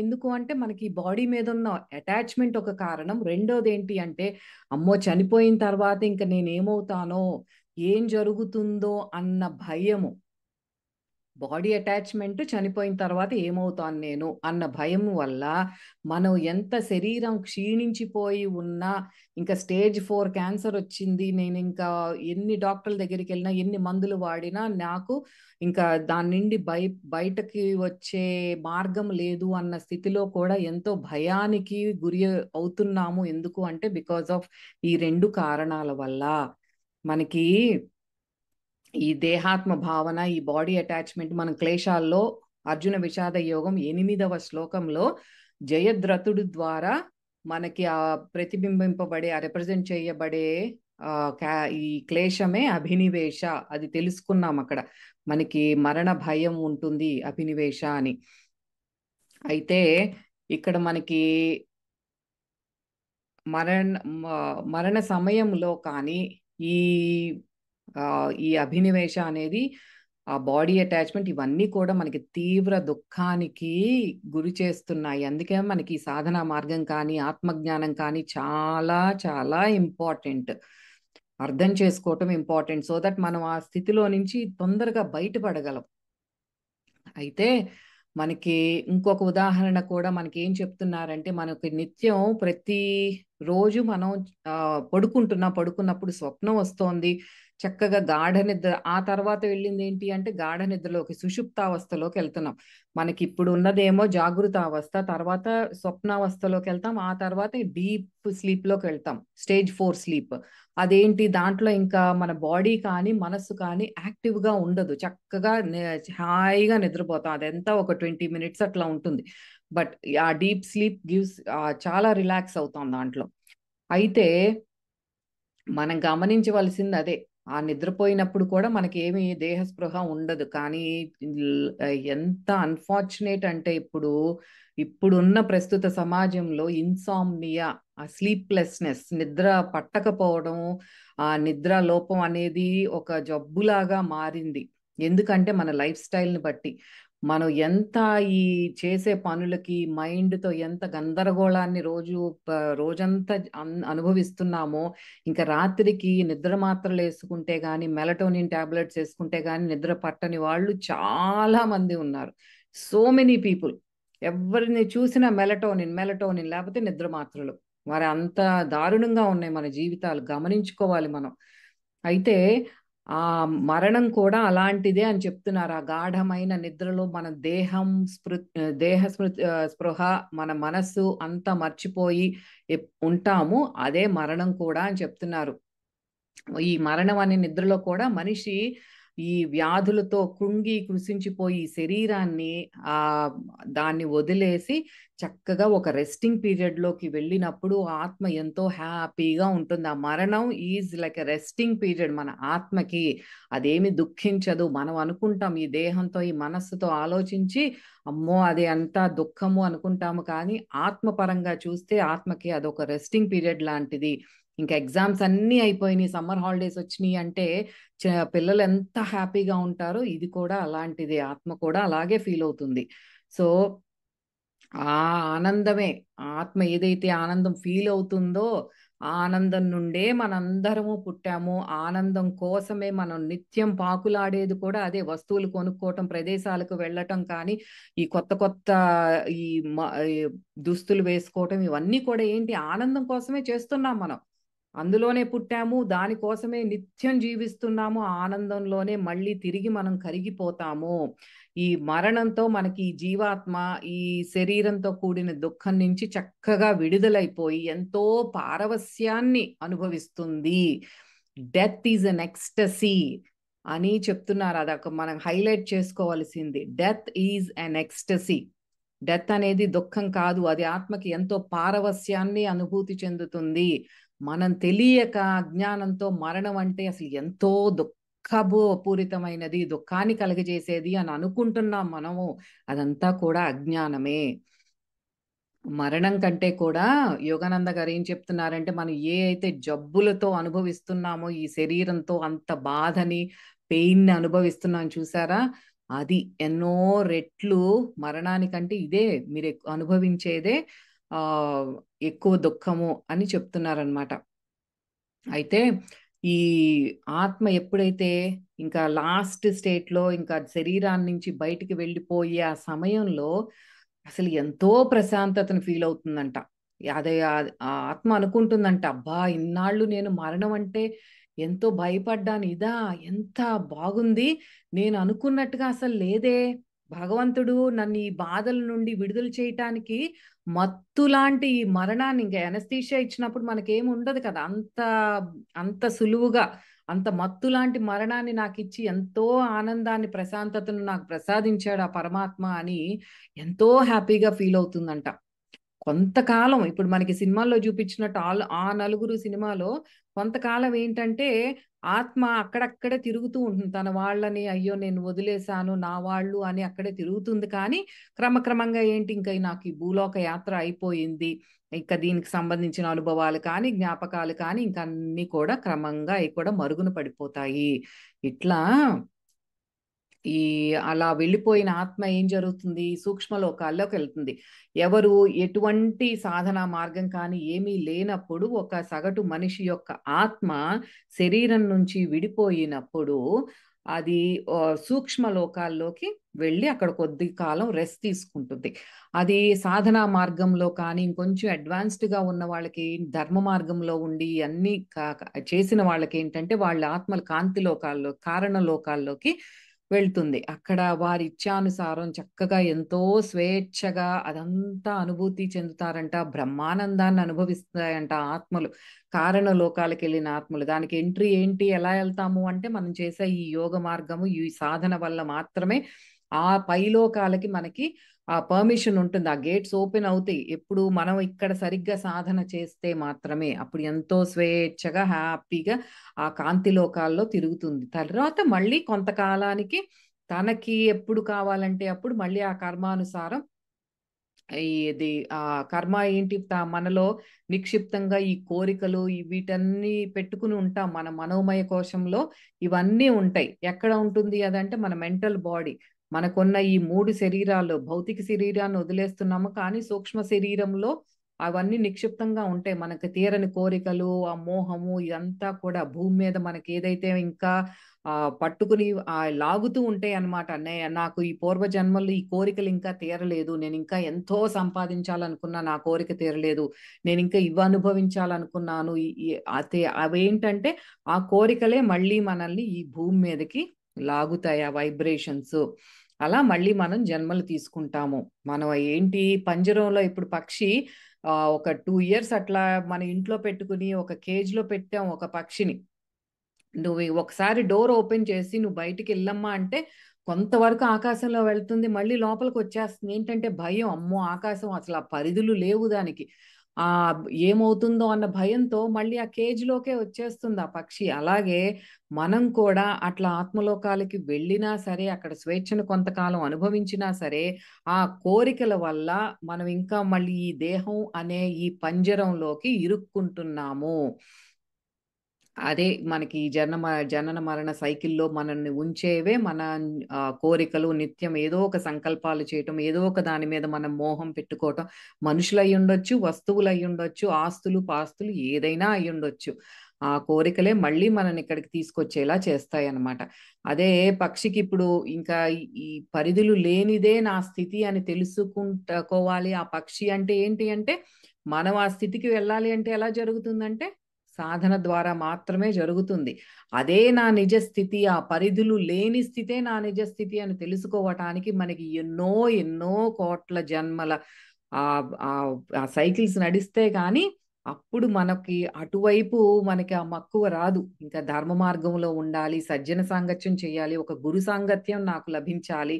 ఎందుకు అంటే మనకి బాడీ మీద ఉన్న అటాచ్మెంట్ ఒక కారణం. రెండోది ఏంటి అంటే, అమ్మో చనిపోయిన తర్వాత ఇంకా నేనేమవుతానో, ఏం జరుగుతుందో అన్న భయము. బాడీ అటాచ్మెంట్ చనిపోయిన తర్వాత ఏమవుతాను నేను అన్న భయం వల్ల మనం ఎంత శరీరం క్షీణించిపోయి ఉన్నా, ఇంకా స్టేజ్ 4 క్యాన్సర్ వచ్చింది, నేను ఇంకా ఎన్ని డాక్టర్ల దగ్గరికి వెళ్ళినా ఎన్ని మందులు వాడినా నాకు ఇంకా దాని నుండి బయటకి వచ్చే మార్గం లేదు అన్న స్థితిలో కూడా ఎంతో భయానికి గురి అవుతున్నాము. ఎందుకు అంటే బికాస్ ఆఫ్ ఈ 2 కారణాల వల్ల. మనకి ఈ దేహాత్మ భావన, ఈ బాడీ అటాచ్మెంట్ మన క్లేశాల్లో అర్జున విషాద యోగం 8వ శ్లోకంలో జయద్రథుడు ద్వారా మనకి ఆ ప్రతిబింబింపబడే, ఆ రిప్రజెంట్ చేయబడే ఈ క్లేశమే అభినివేశ. అది తెలుసుకున్నాం అక్కడ. మనకి మరణ భయం ఉంటుంది అభినివేశ అని. అయితే ఇక్కడ మనకి మరణ సమయంలో కానీ ఈ ఈ అభినివేశ అనేది, ఆ బాడీ అటాచ్మెంట్, ఇవన్నీ కూడా మనకి తీవ్ర దుఃఖానికి గురి చేస్తున్నాయి. అందుకే మనకి ఈ సాధనా మార్గం కానీ ఆత్మజ్ఞానం కానీ చాలా చాలా ఇంపార్టెంట్. అర్థం చేసుకోవటం ఇంపార్టెంట్, సో దట్ మనం ఆ స్థితిలో నుంచి తొందరగా బయటపడగలం. అయితే మనకి ఇంకొక ఉదాహరణ కూడా మనకి ఏం చెప్తున్నారంటే, మనకి నిత్యం ప్రతి రోజు మనం పడుకున్నప్పుడు స్వప్నం వస్తోంది, చక్కగా గాఢ నిద్ర, ఆ తర్వాత వెళ్ళింది ఏంటి అంటే గాఢ నిద్రలోకి, సుషుప్తావస్థలోకి వెళ్తున్నాం. మనకి ఇప్పుడు ఉన్నదేమో జాగృత అవస్థ, తర్వాత స్వప్నావస్థలోకి వెళ్తాం, ఆ తర్వాత డీప్ స్లీప్ లోకి వెళ్తాం, స్టేజ్ 4 స్లీప్. అదేంటి, దాంట్లో ఇంకా మన బాడీ కానీ మనస్సు కానీ యాక్టివ్ గా ఉండదు, చక్కగా హాయిగా నిద్రపోతాం. అదంతా ఒక 20 మినిట్స్ అట్లా ఉంటుంది. బట్ ఆ డీప్ స్లీప్ గివ్స్ చాలా రిలాక్స్ అవుతాం దాంట్లో. అయితే మనం గమనించవలసింది అదే, ఆ నిద్రపోయినప్పుడు కూడా మనకి ఏమి దేహ స్పృహ ఉండదు. కానీ ఎంత అన్ఫార్చునేట్ అంటే ఇప్పుడున్న ప్రస్తుత సమాజంలో ఇన్సామ్నియా, ఆ స్లీప్లెస్నెస్, నిద్ర పట్టకపోవడం, ఆ నిద్ర లోపం అనేది ఒక జబ్బులాగా మారింది. ఎందుకంటే మన లైఫ్ స్టైల్ని బట్టి మనం ఎంత ఈ చేసే పనులకి మైండ్తో ఎంత గందరగోళాన్ని రోజంతా అనుభవిస్తున్నామో, ఇంకా రాత్రికి నిద్ర మాత్రలు వేసుకుంటే గానీ, మెలటోనిన్ టాబ్లెట్స్ వేసుకుంటే గానీ నిద్ర పట్టని వాళ్ళు చాలా మంది ఉన్నారు. సో మెనీ పీపుల్, ఎవరిని చూసినా మెలటోనిన్ మెలటోనిన్ లేకపోతే నిద్ర మాత్రలు. మరి అంత దారుణంగా ఉన్నాయి మన జీవితాలు, గమనించుకోవాలి మనం. అయితే ఆ మరణం కూడా అలాంటిదే అని చెప్తున్నారు. ఆ గాఢమైన నిద్రలో మన స్పృహ, మన మనస్సు అంతా మర్చిపోయి ఉంటాము. అదే మరణం కూడా అని చెప్తున్నారు. ఈ మరణం అనే నిద్రలో కూడా మనిషి ఈ వ్యాధులతో కృషించిపోయి శరీరాన్ని ఆ దాన్ని వదిలేసి చక్కగా ఒక రెస్టింగ్ పీరియడ్ లోకి వెళ్ళినప్పుడు ఆత్మ ఎంతో హ్యాపీగా ఉంటుంది. ఆ మరణం is like a resting period మన ఆత్మకి. అదేమి దుఃఖించదు. మనం అనుకుంటాం ఈ దేహంతో ఈ మనస్సుతో ఆలోచించి అమ్మో అది అంతా దుఃఖము అనుకుంటాము, కానీ ఆత్మపరంగా చూస్తే ఆత్మకి అదొక రెస్టింగ్ పీరియడ్ లాంటిది. ఇంకా ఎగ్జామ్స్ అన్నీ అయిపోయినాయి, సమ్మర్ హాలిడేస్ వచ్చినాయి అంటే పిల్లలు ఎంత హ్యాపీగా ఉంటారో, ఇది కూడా అలాంటిదే, ఆత్మ కూడా అలాగే ఫీల్ అవుతుంది. సో ఆ ఆనందమే, ఆత్మ ఏదైతే ఆనందం ఫీల్ అవుతుందో ఆ ఆనందం నుండే మనందరము పుట్టాము. ఆనందం కోసమే మనం నిత్యం పాకులాడేది కూడా అదే. వస్తువులు కొనుక్కోవటం, ప్రదేశాలకు వెళ్ళటం, కానీ ఈ కొత్త కొత్త ఈ దుస్తులు వేసుకోవటం, ఇవన్నీ కూడా ఏంటి, ఆనందం కోసమే చేస్తున్నాం మనం. అందులోనే పుట్టాము, దానికోసమే నిత్యం జీవిస్తున్నాము, ఆనందంలోనే మళ్ళీ తిరిగి మనం కరిగిపోతాము. ఈ మరణంతో మనకి ఈ జీవాత్మ ఈ శరీరంతో కూడిన దుఃఖం నుంచి చక్కగా విడుదలైపోయి ఎంతో పారవస్యాన్ని అనుభవిస్తుంది. డెత్ ఈజ్ అన్ ఎక్స్టసీ అని చెప్తున్నారు. అదొక మనం హైలైట్ చేసుకోవాల్సింది. Death is an ecstasy. Death అనేది దుఃఖం కాదు, అది ఆత్మకి ఎంతో పారవస్యాన్ని అనుభూతి చెందుతుంది. మనం తెలియక అజ్ఞానంతో మరణం అంటే అసలు ఎంతో దుఃఖపూరితమైనది, దుఃఖాన్ని కలుగజేసేది అని అనుకుంటున్నాం మనము. అదంతా కూడా అజ్ఞానమే. మరణం కంటే కూడా యోగానంద గారు ఏం చెప్తున్నారంటే, మనం ఏ అయితే జబ్బులతో అనుభవిస్తున్నామో ఈ శరీరంతో, అంత బాధని పెయిన్ అనుభవిస్తున్నాం చూసారా, అది ఎన్నో రెట్లు మరణానికంటే ఇదే మీరు అనుభవించేదే ఎక్కువ దుఃఖము అని చెప్తున్నారనమాట. అయితే ఈ ఆత్మ ఎప్పుడైతే ఇంకా లాస్ట్ స్టేట్ లో ఇంకా శరీరాన్ని నుంచి బయటికి వెళ్ళిపోయే ఆ సమయంలో అసలు ఎంతో ప్రశాంతతను ఫీల్ అవుతుందంట. అదే ఆ ఆత్మ అనుకుంటుందంట, అబ్బా ఇన్నాళ్ళు నేను మరణం అంటే ఎంతో భయపడ్డాను, ఇదా ఎంత బాగుంది, నేను అనుకున్నట్టుగా అసలు లేదే, భగవంతుడు నన్ను ఈ బాధల నుండి విడుదల చేయటానికి మత్తు లాంటి ఈ మరణాన్ని, ఇంకా ఎనస్థీషియా ఇచ్చినప్పుడు మనకేం ఉండదు కదా, అంత అంత సులువుగా అంత మత్తు లాంటి మరణాన్ని నాకు ఇచ్చి ఎంతో ఆనందాన్ని ప్రశాంతతను నాకు ప్రసాదించాడు ఆ పరమాత్మ అని ఎంతో హ్యాపీగా ఫీల్ అవుతుందంట. కొంతకాలం ఇప్పుడు మనకి సినిమాల్లో చూపించినట్టు ఆ నలుగురు సినిమాలో కొంతకాలం ఏంటంటే ఆత్మ అక్కడక్కడే తిరుగుతూ ఉంటుంది, తన వాళ్ళని అయ్యో నేను వదిలేశాను నా వాళ్ళు అని అక్కడే తిరుగుతుంది. కానీ క్రమక్రమంగా ఏంటి, ఇంకా నాకు ఈ భూలోక యాత్ర అయిపోయింది, ఇంకా దీనికి సంబంధించిన అనుభవాలు కానీ జ్ఞాపకాలు కానీ ఇంకా అన్ని కూడా క్రమంగా అవి కూడా మరుగున పడిపోతాయి. ఇట్లా ఈ అలా వెళ్ళిపోయిన ఆత్మ ఏం జరుగుతుంది, సూక్ష్మ లోకాల్లోకి వెళ్తుంది. ఎవరు ఎటువంటి సాధనా మార్గం కానీ ఏమీ లేనప్పుడు ఒక సగటు మనిషి యొక్క ఆత్మ శరీరం నుంచి విడిపోయినప్పుడు అది సూక్ష్మ లోకాల్లోకి వెళ్ళి అక్కడ కొద్ది కాలం రెస్ట్ తీసుకుంటుంది. అది సాధనా మార్గంలో కానీ ఇంకొంచెం అడ్వాన్స్డ్గా ఉన్న వాళ్ళకి, ధర్మ మార్గంలో ఉండి అన్ని చేసిన వాళ్ళకి ఏంటంటే వాళ్ళ ఆత్మలు కాంతి లోకాల్లో, కారణ లోకాల్లోకి వెళ్తుంది. అక్కడ వారి ఇచ్ఛానుసారం చక్కగా ఎంతో స్వేచ్ఛగా అదంతా అనుభూతి చెందుతారంట, బ్రహ్మానందాన్ని అనుభవిస్తాయంట ఆత్మలు, కారణ లోకాలకు వెళ్ళిన ఆత్మలు. దానికి ఎంట్రీ ఏంటి, ఎలా వెళ్తాము అంటే మనం చేసే ఈ యోగ మార్గము, ఈ సాధన వల్ల మాత్రమే ఆ పైలోకాలకి మనకి ఆ పర్మిషన్ ఉంటుంది, ఆ గేట్స్ ఓపెన్ అవుతాయి. ఎప్పుడు మనం ఇక్కడ సరిగ్గా సాధన చేస్తే మాత్రమే అప్పుడు ఎంతో స్వేచ్ఛగా హ్యాపీగా ఆ కాంతి లోకాల్లో తిరుగుతుంది. తర్వాత మళ్ళీ కొంతకాలానికి తనకి ఎప్పుడు కావాలంటే అప్పుడు మళ్ళీ ఆ కర్మానుసారం ఇది ఆ కర్మ ఏంటి, మనలో నిక్షిప్తంగా ఈ కోరికలు వీటన్ని పెట్టుకుని ఉంటాం, మన మనోమయ కోశంలో ఇవన్నీ ఉంటాయి. ఎక్కడ ఉంటుంది అదంటే మన మెంటల్ బాడీ. మనకున్న ఈ 3 శరీరాలు, భౌతిక శరీరాన్ని వదిలేస్తున్నాము కానీ సూక్ష్మ శరీరంలో అవన్నీ నిక్షిప్తంగా ఉంటాయి. మనకు తీరని కోరికలు, ఆ మోహము ఇదంతా కూడా భూమి మీద మనకి ఏదైతే ఇంకా పట్టుకుని లాగుతూ ఉంటాయి అన్నమాట. నాకు ఈ పూర్వ జన్మల్లో ఈ కోరికలు ఇంకా తీరలేదు, నేను ఇంకా ఎంతో సంపాదించాలనుకున్నా నా కోరిక తీరలేదు, నేను ఇంకా ఇవి అనుభవించాలనుకున్నాను. అవేంటంటే ఆ కోరికలే మళ్ళీ మనల్ని ఈ భూమి మీదకి లాగుతాయి, ఆ వైబ్రేషన్స్. అలా మళ్ళీ మనం జన్మలు తీసుకుంటాము. మనం ఏంటి పంజరంలో ఇప్పుడు పక్షి ఒక 2 ఇయర్స్ అట్లా మన ఇంట్లో పెట్టుకుని ఒక కేజ్ లో పెట్టాం ఒక పక్షిని. నువ్వు ఒకసారి డోర్ ఓపెన్ చేసి నువ్వు బయటికి వెళ్ళమ్మా అంటే కొంతవరకు ఆకాశంలో వెళ్తుంది, మళ్ళీ లోపలికి వచ్చేస్తుంది. ఏంటంటే భయం, అమ్మో ఆకాశం అసలు ఆ పరిధులు లేవు దానికి, ఆ ఏమవుతుందో అన్న భయంతో మళ్ళీ ఆ కేజ్ లోకే వచ్చేస్తుంది ఆ పక్షి. అలాగే మనం కూడా అట్లా ఆత్మలోకాలకి వెళ్ళినా సరే, అక్కడ స్వేచ్ఛను కొంతకాలం అనుభవించినా సరే, ఆ కోరికల వల్ల మనం ఇంకా మళ్ళీ ఈ దేహం అనే ఈ పంజరంలోకి ఇరుక్కుంటున్నాము. అదే మనకి ఈ జనన మరణ సైకిల్లో మనల్ని ఉంచేవే మన కోరికలు. నిత్యం ఏదో ఒక సంకల్పాలు చేయటం, ఏదో ఒక దాని మీద మనం మోహం పెట్టుకోవటం. మనుషులు అయి ఉండొచ్చు, వస్తువులు అయి ఉండొచ్చు, ఆస్తులు పాస్తులు ఏదైనా అయి ఉండొచ్చు. ఆ కోరికలే మళ్ళీ మనని ఇక్కడికి తీసుకొచ్చేలా చేస్తాయి అన్నమాట. అదే పక్షికి ఇప్పుడు ఇంకా ఈ పరిధులు లేనిదే నా స్థితి అని తెలుసుకుంటుకోవాలి. ఆ పక్షి అంటే ఏంటి అంటే, మనం ఆ స్థితికి వెళ్ళాలి అంటే ఎలా జరుగుతుందంటే సాధన ద్వారా మాత్రమే జరుగుతుంది. అదే నా నిజ స్థితి, ఆ పరిధులు లేని స్థితే నా నిజ స్థితి అని తెలుసుకోవటానికి మనకి ఎన్నో ఎన్నో కోట్ల జన్మల ఆ సైకిల్స్ నడిస్తే కానీ అప్పుడు మనకి అటువైపు మనకి ఆ మక్కువ రాదు. ఇంకా ధర్మ మార్గంలో ఉండాలి, సజ్జన సాంగత్యం చేయాలి, ఒక గురు సాంగత్యం నాకు లభించాలి,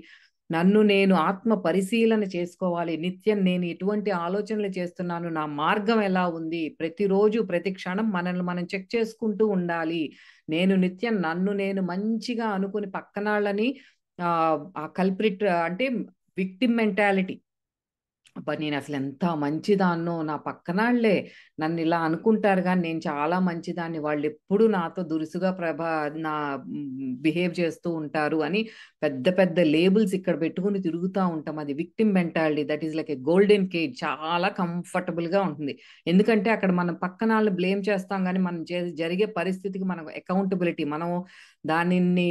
నన్ను నేను ఆత్మ పరిశీలన చేసుకోవాలి, నిత్యం నేను ఎటువంటి ఆలోచనలు చేస్తున్నాను, నా మార్గం ఎలా ఉంది, ప్రతిరోజు ప్రతి క్షణం మనల్ని మనం చెక్ చేసుకుంటూ ఉండాలి. నేను నిత్యం నన్ను నేను మంచిగా అనుకుని పక్కనాళ్ళని ఆ కల్ప్రిట్ అంటే విక్టిమ్ మెంటాలిటీ, అబ్బా! నేనసలు ఎంత మంచిదాన్నో, నా పక్కనాళ్ళే నన్నిలా అనుకుంటారు గానీ, నేను చాలా మంచిదాన్ని. వాళ్ళెప్పుడూ నాతో దురుసుగా నా బిహేవ్ చేస్తూ ఉంటారు అని పెద్ద పెద్ద లేబుల్స్ ఇక్కడ పెట్టుకొని తిరుగుతా ఉంటాం. అది victim mentality. That is like a golden cage. చాలా కంఫర్టబుల్‌గా ఉంటుంది. ఎందుకంటే, అక్కడ మనం పక్కనాళ్ళని బ్లేమ్ చేస్తాం గానీ, మనం జరిగే పరిస్థితికి మనం అకౌంటబిలిటీ మనం దానిని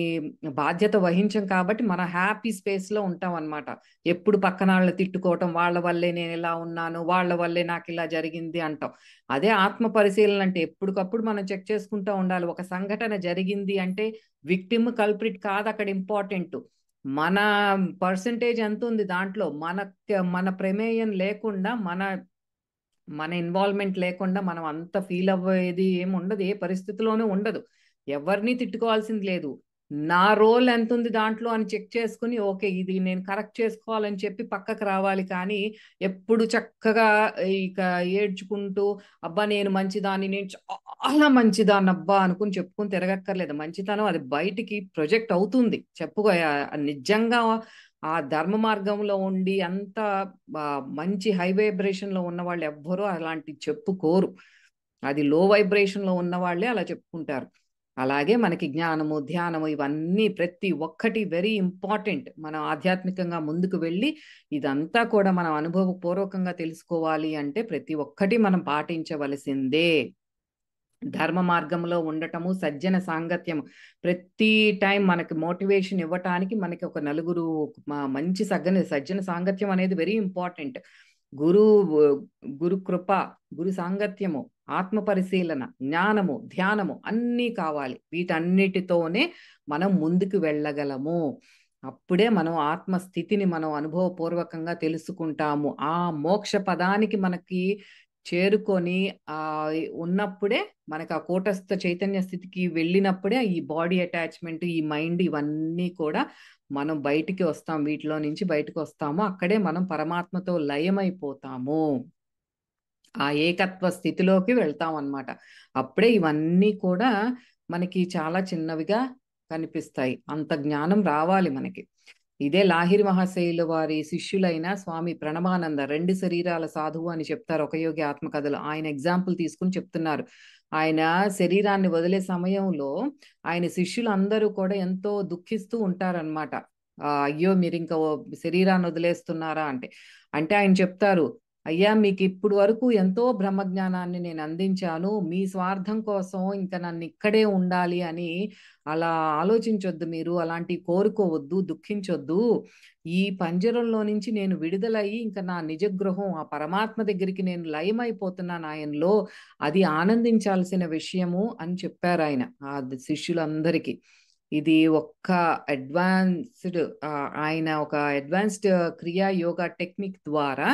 బాధ్యత వహించం కాబట్టి, మనం హ్యాపీ స్పేస్‌లో ఉంటామనమాట. ఎప్పుడు పక్కనాళ్ళని తిట్టుకోవటం, వాళ్ళ వల్లే నేనిలా ఉన్నాను, వాళ్ళ వల్లే నాకిలా జరిగింది అంటాం. అదే ఆత్మ పరిశీలన అంటే ఎప్పటికప్పుడు మనం చెక్ చేసుకుంటా ఉండాలి. ఒక సంఘటన జరిగింది అంటే విక్టిమ్, కల్ప్రిట్ కాదక్కడ ఇంపార్టెంటు. మన పర్సెంటేజ్ ఎంతుంది దాంట్లో? మన ప్రమేయం లేకుండా, మన ఇన్వాల్వ్‌మెంట్ లేకుండా మనం అంత ఫీల్ అవ్వేది ఏముండదు. ఏ పరిస్థితిలోనూ ఉండదు. ఎవరిని తిట్టుకోవాల్సింది లేదు. నా రోల్ ఎంతుంది దాంట్లో అని చెక్ చేసుకొని, ఓకే. ఇది నేను కరెక్ట్ చేసుకోవాలని చెప్పి పక్కకు రావాలి కానీ, ఎప్పుడు చక్కగా ఇక ఏడ్చుకుంటూ, అబ్బా! నేను మంచిదాన్ని, నేను చాలా మంచిదాన్నబ్బా! అనుకుని చెప్పుకొని తిరగక్కర్లేదు. మంచితనం అది బయటికి ప్రొజెక్ట్ అవుతుంది. నిజంగా ఆ ధర్మ మార్గంలో ఉండి అంత మంచి హై వైబ్రేషన్‌లో ఉన్నవాళ్ళు ఎవ్వరూ అలాంటివి చెప్పుకోరు. అది లో వైబ్రేషన్‌లో ఉన్నవాళ్ళే అలా చెప్పుకుంటారు. అలాగే మనకి జ్ఞానము, ధ్యానము ఇవన్నీ ప్రతి ఒక్కటి వెరీ ఇంపార్టెంట్. మనం ఆధ్యాత్మికంగా ముందుకు వెళ్ళి ఇదంతా కూడా మనం అనుభవపూర్వకంగా తెలుసుకోవాలి అంటే ప్రతి ఒక్కటి మనం పాటించవలసిందే. ధర్మ మార్గంలో ఉండటము, సజ్జన సాంగత్యము. ప్రతి టైం మనకి మోటివేషన్ ఇవ్వటానికి మనకి ఒక నలుగురు మంచి సజ్జన సాంగత్యం అనేది వెరీ ఇంపార్టెంట్. గురు గురు కృప, గురు సాంగత్యము, ఆత్మ పరిశీలన, జ్ఞానము, ధ్యానము అన్నీ కావాలి. వీటన్నిటితోనే మనం ముందుకు వెళ్ళగలము. అప్పుడే మనం ఆత్మ స్థితిని మనం అనుభవపూర్వకంగా తెలుసుకుంటాము. ఆ మోక్ష పదానికి మనకి చేరుకొని ఉన్నప్పుడే మనకు ఆ కూటస్థ చైతన్య స్థితికి వెళ్ళినప్పుడే ఈ బాడీ అటాచ్‌మెంట్, ఈ మైండ్ ఇవన్నీ కూడా మనం బయటికి వస్తాం. వీటిలో నుంచి బయటకొస్తాము. అక్కడే మనం పరమాత్మతో లయమైపోతాము. ఆ ఏకత్వ స్థితిలోకి వెళ్తామనమాట. అప్పుడే ఇవన్నీ కూడా మనకి చాలా చిన్నవిగా కనిపిస్తాయి. అంత జ్ఞానం రావాలి మనకి. ఇదే లాహిరి మహాశయుల వారి శిష్యులైన స్వామి ప్రణవానంద 2 శరీరాల సాధువు అని చెప్తారు ఒక యోగి ఆత్మకథలో. ఆయన ఎగ్జాంపుల్ తీసుకొని చెప్తున్నారు. ఆయన శరీరాన్ని వదిలే సమయంలో ఆయన శిష్యులందరూ కూడా ఎంతో దుఃఖిస్తూ ఉంటారనమాట. అయ్యో! మీరింక శరీరాన్ని వదిలేస్తున్నారా అంటే. అంటే ఆయన చెప్తారు, అయ్యా! మీకిప్పుడు వరకు ఎంతో బ్రహ్మజ్ఞానాన్ని నేను అందించాను. మీ స్వార్థం కోసం ఇంక నన్నిక్కడే ఉండాలి అని అలా ఆలోచించొద్దు మీరు. అలాంటివి కోరుకోవద్దు, దుఃఖించొద్దు. ఈ పంజరంలో నుంచి నేను విడుదలయ్యి ఇంక నా నిజ గృహం ఆ పరమాత్మ దగ్గరికి నేను లయమైపోతున్నాను ఆయనలో. అది ఆనందించాల్సిన విషయము అని చెప్పారాయన. శిష్యులందరికీ. ఇది ఒక్క అడ్వాన్స్‌డ్ ఆయన ఒక అడ్వాన్స్‌డ్ క్రియా యోగా టెక్నిక్ ద్వారా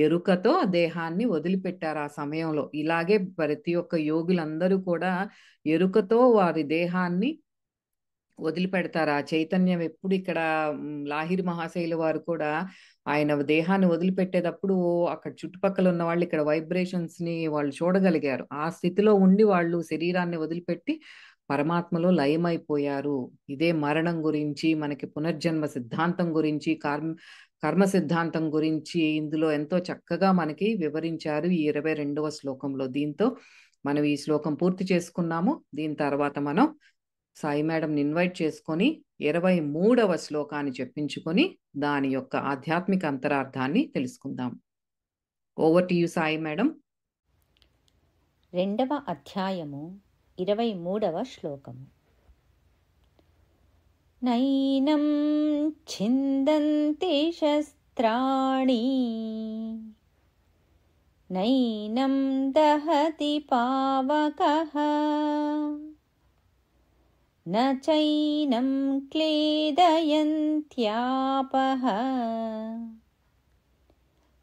ఎరుకతో దేహాన్ని వదిలిపెట్టారు ఆ సమయంలో. ఇలాగే ప్రతి ఒక్క యోగులందరూ కూడా ఎరుకతో వారి దేహాన్ని వదిలిపెడతారు. ఆ చైతన్యం ఎప్పుడు ఇక్కడ లాహిరి మహాశయుల వారు కూడా ఆయన దేహాన్ని వదిలిపెట్టేటప్పుడు అక్కడ చుట్టుపక్కల ఉన్న వాళ్ళు ఇక్కడ వైబ్రేషన్స్‌ని వాళ్ళు చూడగలిగారు. ఆ స్థితిలో ఉండి వాళ్ళు శరీరాన్ని వదిలిపెట్టి పరమాత్మలో లయమైపోయారు. ఇదే మరణం గురించి, మనకి పునర్జన్మ సిద్ధాంతం గురించి, కర్మ సిద్ధాంతం గురించి ఇందులో ఎంతో చక్కగా మనకి వివరించారు ఈ 22వ శ్లోకంలో. దీంతో మనం ఈ శ్లోకం పూర్తి చేసుకున్నాము. దీని తర్వాత మనం సాయి మేడంని ఇన్వైట్ చేసుకొని 23వ శ్లోకాన్ని చెప్పించుకొని దాని యొక్క ఆధ్యాత్మిక అంతరార్థాన్ని తెలుసుకుందాం. Over to you Sai madam.
2వ అధ్యాయము 23వ శ్లోకము. నైనం ఛిందంతి శస్త్రాణి నైనం దహతి పావకః న చైనం క్లేదయంత్యాపః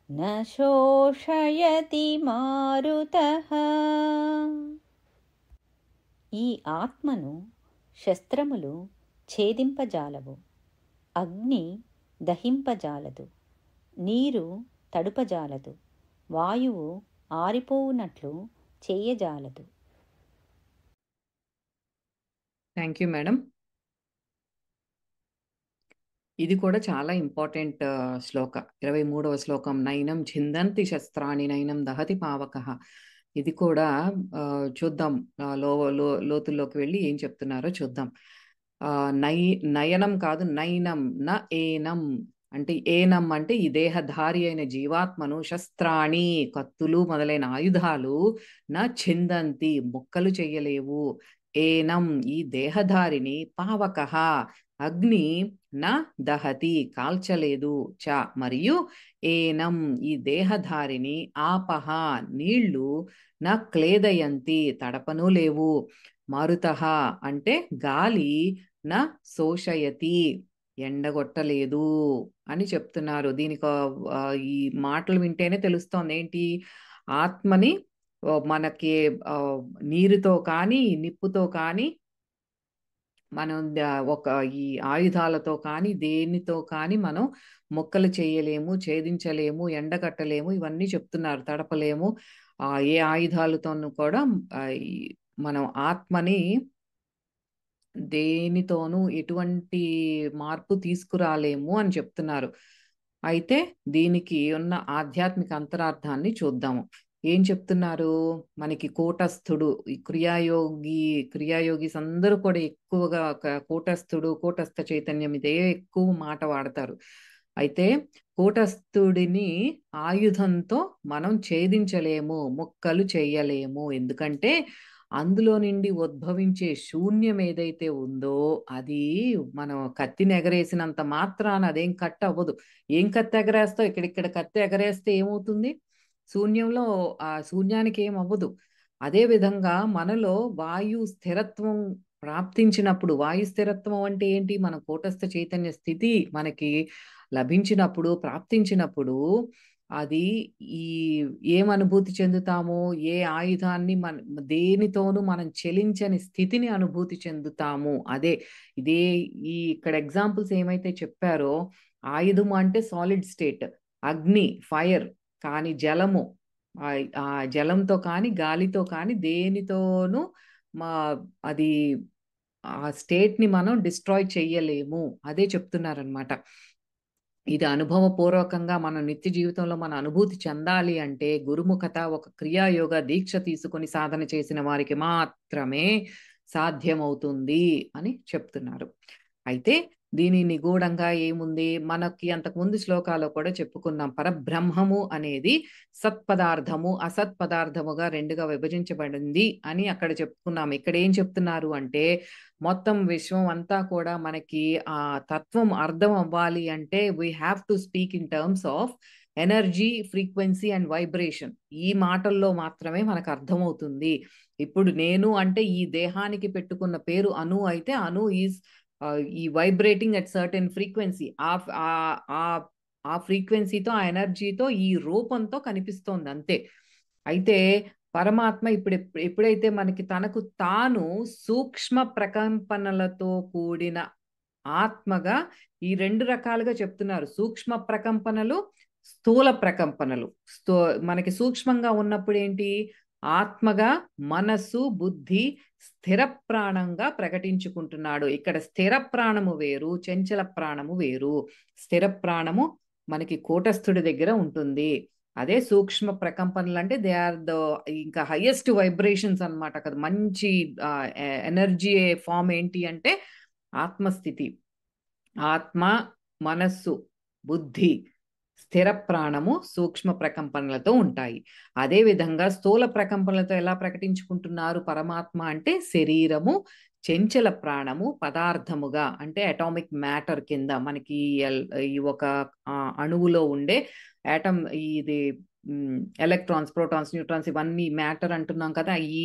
న శోషయతి మారుతః. ఈ ఆత్మను శస్త్రములు ఛేదింపజాలవు, అగ్ని దహింపజాలదు, నీరు తడుపజాలదు, వాయువు ఆరిపోవునట్లు చేయజాలదు.
Thank you madam. ఇది కూడా చాలా ఇంపార్టెంట్ శ్లోక. 23వ శ్లోకం. నైనం ఛిందంతి శస్త్రాణి నైనం దహతి పావకః. ఇది కూడా చూద్దాం. లోతుల్లోకి వెళ్ళి ఏం చెప్తున్నారో చూద్దాం. నయనం కాదు, నైనం, న ఏనం. అంటే ఏనం అంటే ఈ దేహధారి అయిన జీవాత్మను శస్త్రాణి, కత్తులు మొదలైన ఆయుధాలు, న ఛిందంతి, ముక్కలు చెయ్యలేవు. ఏనం, ఈ దేహధారిని, పావకః, అగ్ని, న దహతి, కాల్చలేదు. చ, మరియు ఏనం, ఈ దేహధారిని, ఆపహ, నీళ్లు, న క్లేదయంతి, తడపను లేవు. మారుతః అంటే గాలి, న శోషయతి, ఎండగొట్టలేదు అని చెప్తున్నారు. దీనికి ఈ మాటలు వింటేనే తెలుస్తోంది ఏంటి, ఆత్మని మనకి నీరుతో కానీ నిప్పుతో కానీ మనం ఒక ఈ ఆయుధాలతో కానీ దేనితో కానీ మనం మొక్కలు చేయలేము, ఛేదించలేము, ఎండగట్టలేము, ఇవన్నీ చెప్తున్నారు. తడపలేము. ఏ ఆయుధాలతోనూ కూడా మనం ఆత్మని దేనితోనూ ఎటువంటి మార్పు తీసుకురాలేము అని చెప్తున్నారు. అయితే దీనికి ఉన్న ఆధ్యాత్మిక అంతరార్థాన్ని చూద్దాము. ఏం చెప్తున్నారు? మనకి కూటస్థుడు, ఈ క్రియాయోగిస్ అందరూ కూడా ఎక్కువగా కూటస్థుడు, కూటస్థ చైతన్యం, ఇదే ఎక్కువ మాట వాడతారు. అయితే కూటస్థుడిని ఆయుధంతో మనం ఛేదించలేము, ముక్కలు చేయలేము. ఎందుకంటే అందులో నుండి ఉద్భవించే శూన్యం ఏదైతే ఉందో అది మనం కత్తిని ఎగరేసినంత మాత్రాన అదేం కట్ అవ్వదు. ఏం కత్తి ఎగరేస్తావు? ఇక్కడ కత్తి ఎగరేస్తే ఏమవుతుంది? శూన్యంలో ఆ శూన్యానికి ఏం అవ్వదు. అదే విధంగా మనలో వాయు స్థిరత్వం ప్రాప్తించినప్పుడు, వాయు స్థిరత్వం అంటే ఏంటి? మన కూటస్థ చైతన్య స్థితి మనకి లభించినప్పుడు, ప్రాప్తించినప్పుడు అది ఏం అనుభూతి చెందుతాము? ఏ ఆయుధాన్ని దేనితోనూ మనం చెలించని స్థితిని అనుభూతి చెందుతాము. ఇదే ఇక్కడ ఎగ్జాంపుల్స్ ఏమైతే చెప్పారో, ఆయుధము అంటే సాలిడ్ స్టేట్, అగ్ని, ఫైర్, కానీ జలము, ఆ జలంతో కానీ గాలితో కానీ దేనితోనూ అది ఆ స్టేట్ ని మనం డిస్ట్రాయ్ చెయ్యలేము. అదే చెప్తున్నారనమాట. ఇది అనుభవపూర్వకంగా మన నిత్య జీవితంలో మన అనుభూతి చెందాలి అంటే గురుముఖత, ఒక క్రియాయోగ దీక్ష తీసుకొని సాధన చేసిన వారికి మాత్రమే సాధ్యమవుతుంది అని చెప్తున్నారు. అయితే దీని నిగూఢంగా ఏముంది? మనకి అంతకుముందు శ్లోకాల్లో కూడా చెప్పుకున్నాం. పరబ్రహ్మము అనేది సత్పదార్థము, అసత్పదార్థముగా రెండుగా విభజించబడింది అని అక్కడ చెప్పుకున్నాం. ఇక్కడ ఏం చెప్తున్నారు అంటే, మొత్తం విశ్వం అంతా కూడా మనకి ఆ తత్వం అర్థం అవ్వాలి అంటే we have to speak in terms of energy, frequency and vibration. ఈ మాటల్లో మాత్రమే మనకు అర్థమవుతుంది. ఇప్పుడు నేను అంటే ఈ దేహానికి పెట్టుకున్న పేరు అణు అయితే, అణు ఈజ్ ఈ వైబ్రేటింగ్ అట్ సర్టెన్ ఫ్రీక్వెన్సీ. ఆ ఫ్రీక్వెన్సీతో, ఆ ఎనర్జీతో, ఈ రూపంతో కనిపిస్తోంది అంతే. అయితే పరమాత్మ ఎప్పుడైతే మనకి తనకు తాను సూక్ష్మ ప్రకంపనలతో కూడిన ఆత్మగా ఈ రెండు రకాలుగా చెప్తున్నారు. సూక్ష్మ ప్రకంపనలు, స్థూల ప్రకంపనలు. మనకి సూక్ష్మంగా ఉన్నప్పుడు ఏంటి? ఆత్మగా మనస్సు, బుద్ధి స్థిర ప్రాణంగా ప్రకటించుకుంటున్నాడు. ఇక్కడ స్థిర ప్రాణము వేరు, చంచల ప్రాణము వేరు. స్థిర ప్రాణము మనకి కూటస్థుడి దగ్గర ఉంటుంది. అదే సూక్ష్మ ప్రకంపనలు అంటే దే ఆర్ ఇంకా హైయెస్ట్ వైబ్రేషన్స్ అనమాట కదా. మంచి ఎనర్జీ ఫామ్ ఏంటి అంటే ఆత్మస్థితి. ఆత్మ, మనస్సు, బుద్ధి, స్థిర ప్రాణము సూక్ష్మ ప్రకంపనలతో ఉంటాయి. అదే విధంగా స్థూల ప్రకంపనలతో ఎలా ప్రకటించుకుంటున్నారు పరమాత్మ అంటే శరీరము, చెంచల ప్రాణము పదార్థముగా, అంటే అటామిక్ మ్యాటర్ కింద మనకి ఈ ఒక అణువులో ఉండే ఆటమ్, ఇది ఎలక్ట్రాన్స్, ప్రోటాన్స్, న్యూట్రాన్స్, ఇవన్నీ మ్యాటర్ అంటున్నాం కదా. ఈ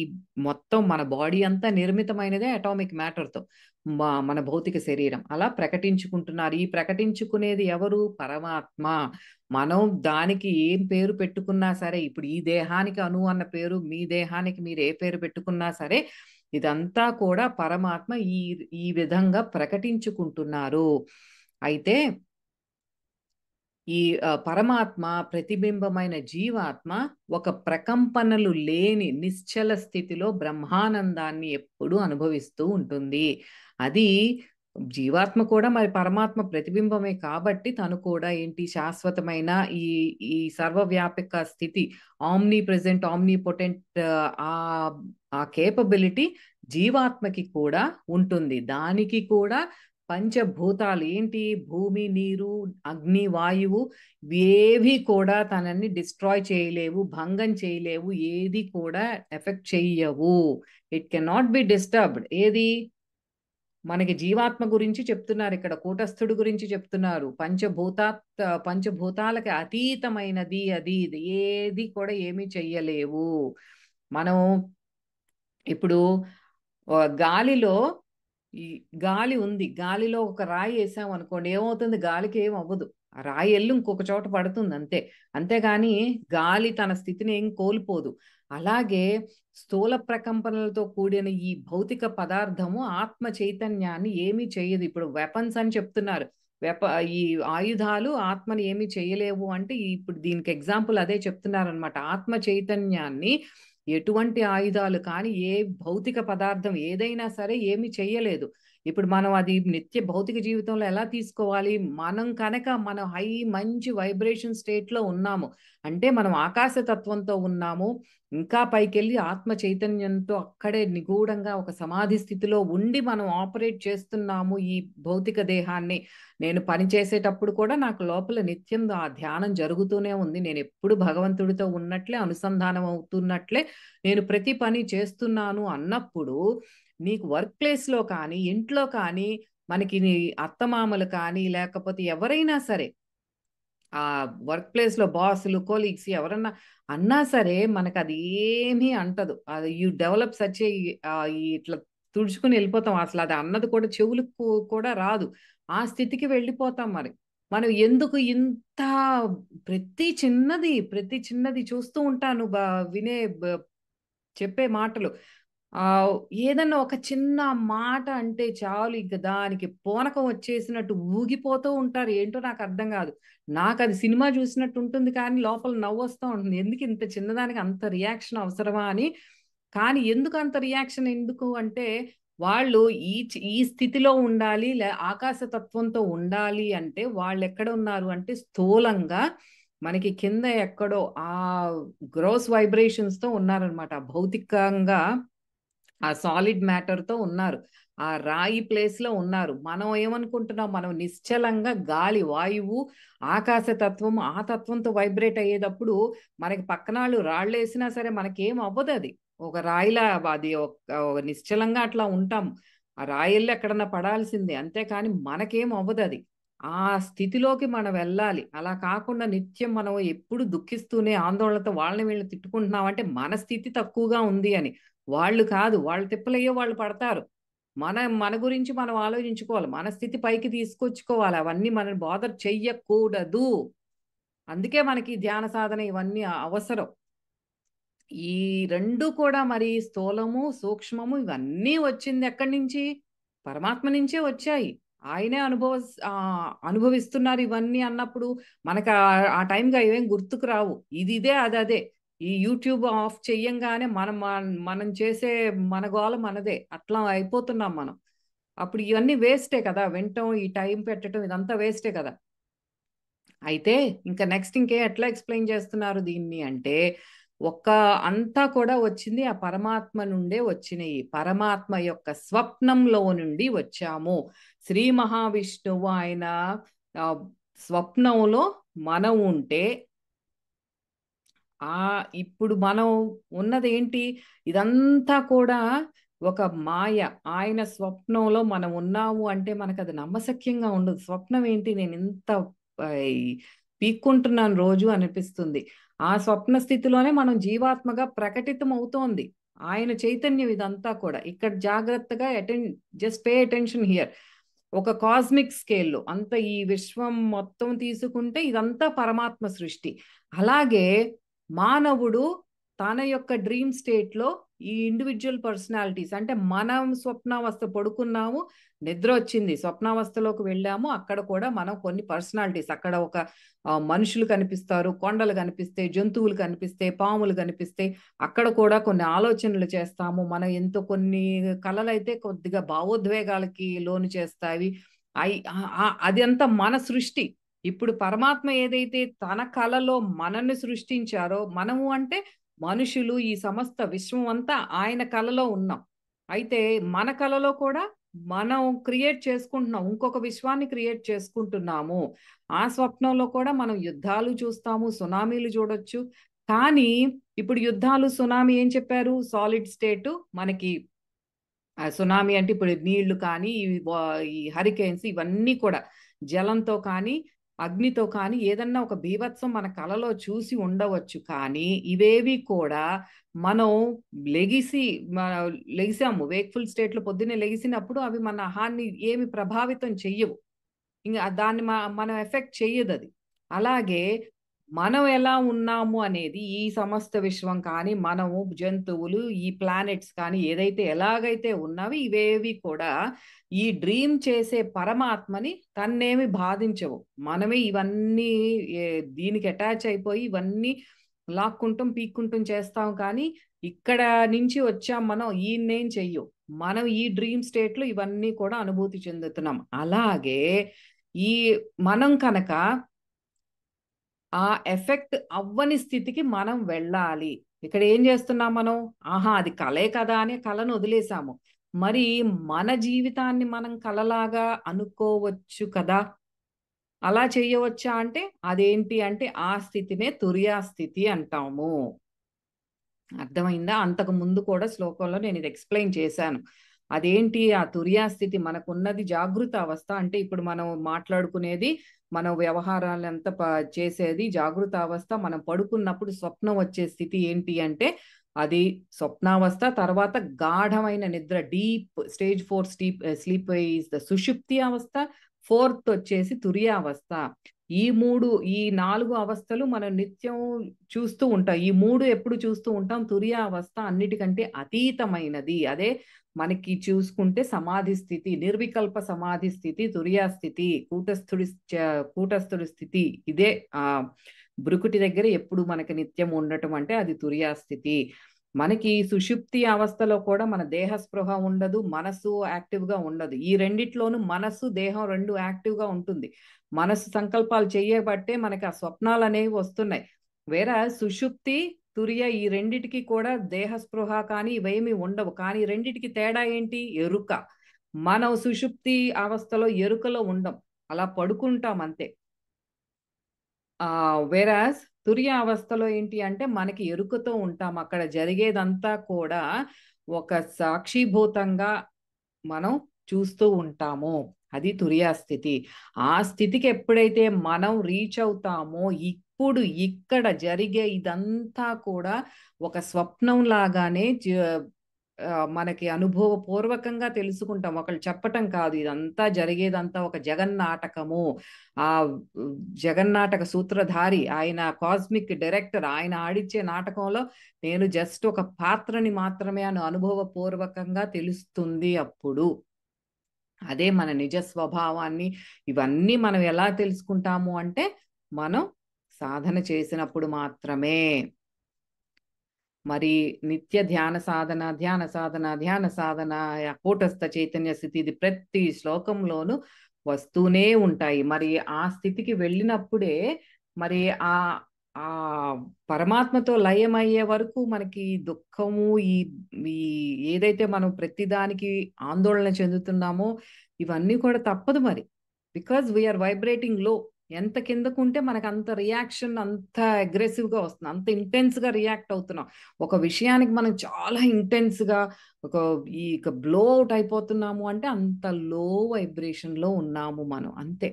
మొత్తం మన బాడీ అంతా నిర్మితమైనదే అటామిక్ మ్యాటర్తో, మన భౌతిక శరీరం. అలా ప్రకటించుకుంటున్నారు. ఈ ప్రకటించుకునేది ఎవరు? పరమాత్మ. మనం దానికి ఏం పేరు పెట్టుకున్నా సరే, ఇప్పుడు ఈ దేహానికి అణువు అన్న పేరు, మీ దేహానికి మీరు ఏ పేరు పెట్టుకున్నా సరే, ఇదంతా కూడా పరమాత్మ ఈ విధంగా ప్రకటించుకుంటున్నారు. అయితే ఈ పరమాత్మ ప్రతిబింబమైన జీవాత్మ ఒక ప్రకంపనలు లేని నిశ్చల స్థితిలో బ్రహ్మానందాన్ని ఎప్పుడూ అనుభవిస్తూ ఉంటుంది. అది జీవాత్మ కూడా మరి పరమాత్మ ప్రతిబింబమే కాబట్టి తను కూడా ఏంటి శాశ్వతమైన ఈ ఈ సర్వవ్యాపక స్థితి, ఆమ్నీ ప్రెజెంట్, ఆమ్నీ పొటెంట్, ఆ ఆ కేపబిలిటీ జీవాత్మకి కూడా ఉంటుంది. దానికి కూడా పంచభూతాలు ఏంటి, భూమి, నీరు, అగ్ని, వాయువు, ఏవి కూడా తనని డిస్ట్రాయ్ చేయలేవు, భంగం చేయలేవు, ఏది కూడా ఎఫెక్ట్ చెయ్యవు. It can not be disturbed. ఏది మనకి జీవాత్మ గురించి చెప్తున్నారు ఇక్కడ, కూటస్థుడు గురించి చెప్తున్నారు. పంచభూతాలకి అతీతమైనది అది, ఇది ఏది కూడా ఏమీ చెయ్యలేవు. మనం ఇప్పుడు గాలిలో ఈ గాలి ఉంది, గాలిలో ఒక రాయి వేసాం అనుకోండి, ఏమవుతుంది? గాలికి ఏం అవ్వదు. ఆ రాయి వెళ్ళి ఇంకొక చోట పడుతుంది అంతే. అంతేగాని గాలి తన స్థితిని ఏం కోల్పోదు. అలాగే స్థూల ప్రకంపనలతో కూడిన ఈ భౌతిక పదార్థము ఆత్మ చైతన్యాన్ని ఏమీ చేయదు. ఇప్పుడు వెపన్స్ అని చెప్తున్నారు, ఈ ఆయుధాలు ఆత్మని ఏమీ చేయలేవు అంటే ఇప్పుడు దీనికి ఎగ్జాంపుల్ అదే చెప్తున్నారనమాట. ఆత్మ చైతన్యాన్ని ఎటువంటి ఆయుధాలు కానీ ఏ భౌతిక పదార్థం ఏదైనా సరే ఏమి చెయ్యలేదు. ఇప్పుడు మనం అది నిత్య భౌతిక జీవితంలో ఎలా తీసుకోవాలి? మనం కనుక మనం మంచి వైబ్రేషన్ స్టేట్ లో ఉన్నాము అంటే మనం ఆకాశ తత్వంతో ఉన్నాము, ఇంకా పైకెళ్ళి ఆత్మ చైతన్యంతో అక్కడే నిగూఢంగా ఒక సమాధి స్థితిలో ఉండి మనం ఆపరేట్ చేస్తున్నాము ఈ భౌతిక దేహాన్ని. నేను పని చేసేటప్పుడు కూడా నాకు లోపల నిత్యం ఆ ధ్యానం జరుగుతూనే ఉంది. నేను ఎప్పుడు భగవంతుడితో ఉన్నట్లే, అనుసంధానం అవుతున్నట్లే నేను ప్రతి పని చేస్తున్నాను అన్నప్పుడు నీకు వర్క్ ప్లేస్లో కానీ ఇంట్లో కానీ మనకి అత్తమామలు కానీ లేకపోతే ఎవరైనా సరే ఆ వర్క్ ప్లేస్లో బాసులు, కొలీగ్స్ ఎవరన్నా అన్నా సరే మనకు అది ఏమీ అంటదు. అది యూ డెవలప్ సచ్ ఇట్లా తుడుచుకుని వెళ్ళిపోతాం. అసలు అది అన్నది కూడా చెవులకు కూడా రాదు. ఆ స్థితికి వెళ్ళిపోతాం. మరి మనం ఎందుకు ఇంత ప్రతి చిన్నది చూస్తూ ఉంటాను, వినే చెప్పే మాటలు. ఆ ఏదన్నా ఒక చిన్న మాట అంటే చాలు ఇక దానికి పూనకం వచ్చేసినట్టు ఊగిపోతూ ఉంటారు. ఏంటో నాకు అర్థం కాదు. నాకు అది సినిమా చూసినట్టు ఉంటుంది కానీ లోపల నవ్వు వస్తూ ఉంటుంది. ఎందుకు ఇంత చిన్నదానికి అంత రియాక్షన్ అవసరమా అని. కానీ ఎందుకు అంత రియాక్షన్ ఎందుకు అంటే వాళ్ళు ఈ స్థితిలో ఉండాలి, ఆకాశ తత్వంతో ఉండాలి అంటే వాళ్ళు ఎక్కడ ఉన్నారు అంటే స్థూలంగా మనకి కింద ఎక్కడో ఆ గ్రోస్ వైబ్రేషన్స్ తో ఉన్నారనమాట. భౌతికంగా ఆ సాలిడ్ మ్యాటర్ తో ఉన్నారు, ఆ రాయి ప్లేస్ లో ఉన్నారు. మనం ఏమనుకుంటున్నాం? మనం నిశ్చలంగా గాలి, వాయువు, ఆకాశ తత్వం, ఆ తత్వంతో వైబ్రేట్ అయ్యేటప్పుడు మనకి పక్కనాళ్ళు రాళ్ళు వేసినా సరే మనకేం అవ్వదు. అది ఒక రాయిలా అది ఒక నిశ్చలంగా అట్లా ఉంటాం. ఆ రాయిల్ని ఎక్కడన్నా పడాల్సిందే, అంతేకాని మనకేం అవ్వదు. అది ఆ స్థితిలోకి మనం వెళ్ళాలి. అలా కాకుండా నిత్యం మనం ఎప్పుడు దుఃఖిస్తూనే ఆందోళనతో వాళ్ళని వీళ్ళని తిట్టుకుంటున్నాం అంటే మన స్థితి తక్కువగా ఉంది అని. వాళ్ళు కాదు, వాళ్ళు తిప్పలయ్యో వాళ్ళు పడతారు. మన గురించి మనం ఆలోచించుకోవాలి, మన స్థితి పైకి తీసుకొచ్చుకోవాలి. అవన్నీ మనని బాధర్ చెయ్యకూడదు. అందుకే మనకి ధ్యాన సాధన ఇవన్నీ అవసరం. ఈ రెండు కూడా మరి స్థూలము, సూక్ష్మము ఇవన్నీ వచ్చింది ఎక్కడి నుంచి? పరమాత్మ నుంచే వచ్చాయి. ఆయనే అనుభవిస్తున్నారు ఇవన్నీ అన్నప్పుడు మనకు ఆ టైంగా ఏమేం గుర్తుకు రావు. ఇదే అదే. ఈ యూట్యూబ్ ఆఫ్ చెయ్యంగానే మనం చేసే మన గోల మనదే, అట్లా అయిపోతున్నాం మనం. అప్పుడు ఇవన్నీ వేస్టే కదా, వింటం, ఈ టైం పెట్టడం ఇదంతా వేస్టే కదా. అయితే ఇంకా నెక్స్ట్ ఎట్లా ఎక్స్ప్లెయిన్ చేస్తున్నారు దీన్ని అంటే ఒక్క అంతా కూడా వచ్చింది ఆ పరమాత్మ నుండే వచ్చినాయి. పరమాత్మ యొక్క స్వప్నంలో నుండి వచ్చాము. శ్రీ మహావిష్ణువు ఆయన స్వప్నంలో మనం ఉంటే ఇప్పుడు మనం ఉన్నది ఏంటి? ఇదంతా కూడా ఒక మాయ. ఆయన స్వప్నంలో మనం ఉన్నాము అంటే మనకు అది నమ్మశక్యంగా ఉండదు. స్వప్నం ఏంటి, నేను ఇంత పీక్కుంటున్నాను రోజు అనిపిస్తుంది. ఆ స్వప్న స్థితిలోనే మనం జీవాత్మగా ప్రకటితం అవుతోంది ఆయన చైతన్యం. ఇదంతా కూడా ఇక్కడ జాగ్రత్తగా జస్ట్ పే అటెన్షన్ హియర్. ఒక కాస్మిక్ స్కేల్లో అంత ఈ విశ్వం మొత్తం తీసుకుంటే ఇదంతా పరమాత్మ సృష్టి. అలాగే మానవుడు తన యొక్క డ్రీమ్ స్టేట్ లో ఈ ఇండివిజువల్ పర్సనాలిటీస్, అంటే మనం స్వప్నావస్థ పడుకున్నాము, నిద్ర వచ్చింది, స్వప్నావస్థలోకి వెళ్ళాము, అక్కడ కూడా మనం కొన్ని పర్సనాలిటీస్, అక్కడ ఒక మనుషులు కనిపిస్తారు, కొండలు కనిపిస్తాయి, జంతువులు కనిపిస్తాయి, పాములు కనిపిస్తాయి, అక్కడ కూడా కొన్ని ఆలోచనలు చేస్తాము. మనం ఎంతో కొన్ని కళలు అయితే కొద్దిగా భావోద్వేగాలకి లోను చేస్తాయి. అది అంతా మన సృష్టి. ఇప్పుడు పరమాత్మ ఏదైతే తన కళలో మనల్ని సృష్టించారో, మనము అంటే మనుషులు, ఈ సమస్త విశ్వం అంతా ఆయన కళలో ఉన్నాం. అయితే మన కళలో కూడా మనం క్రియేట్ చేసుకుంటున్నాం, ఇంకొక విశ్వాన్ని క్రియేట్ చేసుకుంటున్నాము. ఆ స్వప్నంలో కూడా మనం యుద్ధాలు చూస్తాము, సునామీలు చూడొచ్చు. కానీ ఇప్పుడు యుద్ధాలు, సునామీ ఏం చెప్పారు? సాలిడ్ స్టేట్ మనకి. సునామీ అంటే ఇప్పుడు నీళ్లు కానీ, ఈ హరికేన్స్ ఇవన్నీ కూడా జలంతో కానీ, అగ్నితో కానీ ఏదన్నా ఒక బీభత్సం మన కలలో చూసి ఉండవచ్చు. కానీ ఇవేవి కూడా మనం లెగిసి లెగిసాము, వేక్ఫుల్ స్టేట్లో పొద్దున్నే లెగిసినప్పుడు అవి మన హాన్ని ఏమి ప్రభావితం చెయ్యవు. ఇంకా దాన్ని మనం ఎఫెక్ట్ చెయ్యదు అది. అలాగే మనం ఎలా ఉన్నాము అనేది, ఈ సమస్త విశ్వం కానీ, మనము, జంతువులు, ఈ ప్లానెట్స్ కానీ ఏదైతే ఎలాగైతే ఉన్నావో ఇవేవి కూడా ఈ డ్రీమ్ చేసే పరమాత్మని తన్నేమి బాధించవు. మనమే ఇవన్నీ దీనికి అటాచ్ అయిపోయి ఇవన్నీ లాక్కుంటాం, పీక్కుంటాం చేస్తాం. కానీ ఇక్కడ నుంచి వచ్చాం మనం, ఈయన్నేం చెయ్యం. మనం ఈ డ్రీమ్ స్టేట్లో ఇవన్నీ కూడా అనుభూతి చెందుతున్నాం. అలాగే ఈ మనం కనుక ఆ ఎఫెక్ట్ అవ్వని స్థితికి మనం వెళ్ళాలి. ఇక్కడ ఏం చేస్తున్నాం మనం? ఆహా, అది కలే కదా అని కళను వదిలేసాము. మరి మన జీవితాన్ని మనం కలలాగా అనుకోవచ్చు కదా. అలా చేయవచ్చా అంటే అదేంటి అంటే ఆ స్థితినే తురియా స్థితి అంటాము. అర్థమైందా? అంతకు ముందు కూడా శ్లోకంలో నేను ఇది ఎక్స్ప్లెయిన్ చేశాను. అదేంటి ఆ తురియా స్థితి? మనకున్నది జాగృత అవస్థ. అంటే ఇప్పుడు మనం మాట్లాడుకునేది, మన వ్యవహారాలంతా చేసేది జాగృత అవస్థ. మనం పడుకున్నప్పుడు స్వప్నం వచ్చే స్థితి ఏంటి అంటే అది స్వప్నావస్థ. తర్వాత గాఢమైన నిద్ర, deep stage 4 sleep is the సుషుప్తి అవస్థ. 4th వచ్చేసి తురియా అవస్థ. ఈ 4 అవస్థలు మనం నిత్యం చూస్తూ ఉంటాం. ఈ 3 ఎప్పుడు చూస్తూ ఉంటాం? తురియా అవస్థ అన్నిటికంటే అతీతమైనది. అదే మనకి చూసుకుంటే సమాధి స్థితి, నిర్వికల్ప సమాధి స్థితి, తురియా స్థితి, కూటస్థుడి స్థితి. ఇదే బ్రుకుటి దగ్గర ఎప్పుడు మనకి నిత్యం ఉండటం అంటే అది తురియా స్థితి. మనకి సుషుప్తి అవస్థలో కూడా మన దేహ స్పృహ ఉండదు, మనసు యాక్టివ్గా ఉండదు. ఈ రెండిట్లోనూ మనసు, దేహం రెండు యాక్టివ్గా ఉంటుంది. మనసు సంకల్పాలు చేయబట్టే మనకి ఆ స్వప్నాలు అనేవి వస్తున్నాయి. వేరే సుషుప్తి, తురియ ఈ రెండిటికి కూడా దేహ స్పృహ కానీ ఇవేమి ఉండవు. కానీ రెండిటికి తేడా ఏంటి? ఎరుక. మనం సుషుప్తి అవస్థలో ఎరుకలో ఉండం, అలా పడుకుంటాం అంతే. వేరాజ్ తురియ అవస్థలో ఏంటి అంటే మనకి ఎరుకతో ఉంటాం. అక్కడ జరిగేదంతా కూడా ఒక సాక్షిభూతంగా మనం చూస్తూ ఉంటాము. అది తురియా స్థితి. ఆ స్థితికి ఎప్పుడైతే మనం రీచ్ అవుతామో, ఇప్పుడు ఇక్కడ జరిగే ఇదంతా కూడా ఒక స్వప్నం లాగానే మనకి అనుభవపూర్వకంగా తెలుసుకుంటాం. ఒకళ్ళు చెప్పటం కాదు, ఇదంతా జరిగేదంతా ఒక జగన్నాటకము. ఆ జగన్నాటక సూత్రధారి ఆయన, కాస్మిక్ డైరెక్టర్, ఆయన ఆడిచ్చే నాటకంలో నేను జస్ట్ ఒక పాత్రని మాత్రమే అని అనుభవపూర్వకంగా తెలుస్తుంది. అప్పుడు అదే మన నిజ స్వభావాన్ని ఇవన్నీ మనం ఎలా తెలుసుకుంటాము అంటే మనం సాధన చేసినప్పుడు మాత్రమే. మరి నిత్య ధ్యాన సాధన, ధ్యాన సాధన, ధ్యాన సాధన, కూటస్థ చైతన్య స్థితి, ఇది ప్రతి శ్లోకంలోనూ వస్తూనే ఉంటాయి. మరి ఆ స్థితికి వెళ్ళినప్పుడే మరి ఆ ఆ పరమాత్మతో లయమయ్యే వరకు మనకి దుఃఖము, ఈ ఈ ఏదైతే మనం ప్రతిదానికి ఆందోళన చెందుతున్నామో ఇవన్నీ కూడా తప్పదు మరి. బికాజ్ వీఆర్ వైబ్రేటింగ్ లో. ఎంత కిందకుంటే మనకు అంత రియాక్షన్ అంత అగ్రెసివ్గా వస్తుంది, అంత ఇంటెన్స్గా రియాక్ట్ అవుతున్నాం. ఒక విషయానికి మనం చాలా ఇంటెన్స్గా ఒక బ్లో అవుట్ అయిపోతున్నాము అంటే అంత లో వైబ్రేషన్లో ఉన్నాము మనం, అంతే.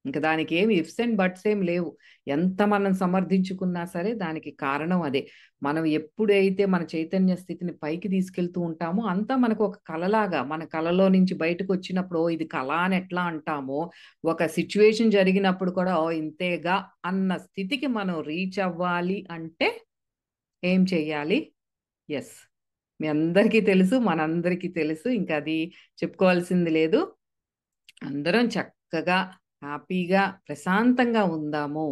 ఇంకా దానికి ఏమి ఇఫ్స్ అండ్ బట్స్ ఏం లేవు. ఎంత మనం సమర్థించుకున్నా సరే దానికి కారణం అదే. మనం ఎప్పుడైతే మన చైతన్య స్థితిని పైకి తీసుకెళ్తూ ఉంటామో అంతా మనకు ఒక కళలాగా, మన కళలో నుంచి బయటకు వచ్చినప్పుడు ఇది కళ అని ఎట్లా అంటామో, ఒక సిచ్యువేషన్ జరిగినప్పుడు కూడా ఇంతేగా అన్న స్థితికి మనం రీచ్ అవ్వాలి అంటే ఏం చెయ్యాలి? ఎస్, మీ అందరికీ తెలుసు, మనందరికీ తెలుసు. ఇంకా అది చెప్పుకోవాల్సింది లేదు. అందరం చక్కగా, హ్యాపీగా, ప్రశాంతంగా ఉందాము.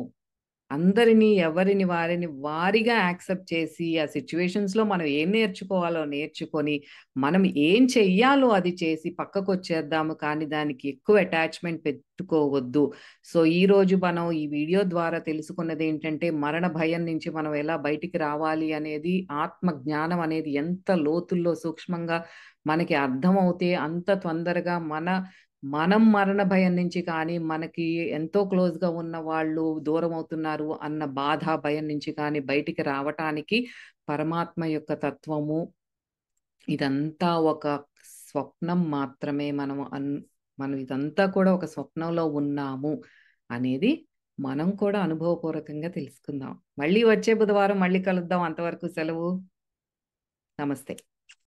అందరిని ఎవరిని వారిగా యాక్సెప్ట్ చేసి, ఆ సిట్యుయేషన్స్‌లో మనం ఏం నేర్చుకోవాలో నేర్చుకొని, మనం ఏం చెయ్యాలో అది చేసి పక్కకొచ్చేద్దాము. కానీ దానికి ఎక్కువ అటాచ్‌మెంట్ పెట్టుకోవద్దు. సో, ఈరోజు మనం ఈ వీడియో ద్వారా తెలుసుకున్నదేంటంటే, మరణ భయం నుంచి మనం ఎలా బయటికి రావాలి అనేది, ఆత్మ జ్ఞానం అనేది ఎంత లోతుల్లో సూక్ష్మంగా మనకి అర్థమవుతే అంత తొందరగా మనం మరణ భయం నుంచి కానీ, మనకి ఎంతో క్లోజ్‌గా ఉన్న వాళ్ళు దూరమవుతున్నారు అన్న బాధ, భయం నుంచి కానీ బయటికి రావటానికి పరమాత్మ యొక్క తత్వము, ఇదంతా ఒక స్వప్నం మాత్రమే. మనం ఇదంతా కూడా ఒక స్వప్నంలో ఉన్నాము అనేది మనం కూడా అనుభవపూర్వకంగా తెలుసుకుందాం. మళ్ళీ వచ్చే బుధవారం మళ్ళీ కలుద్దాం. అంతవరకు సెలవు. నమస్తే.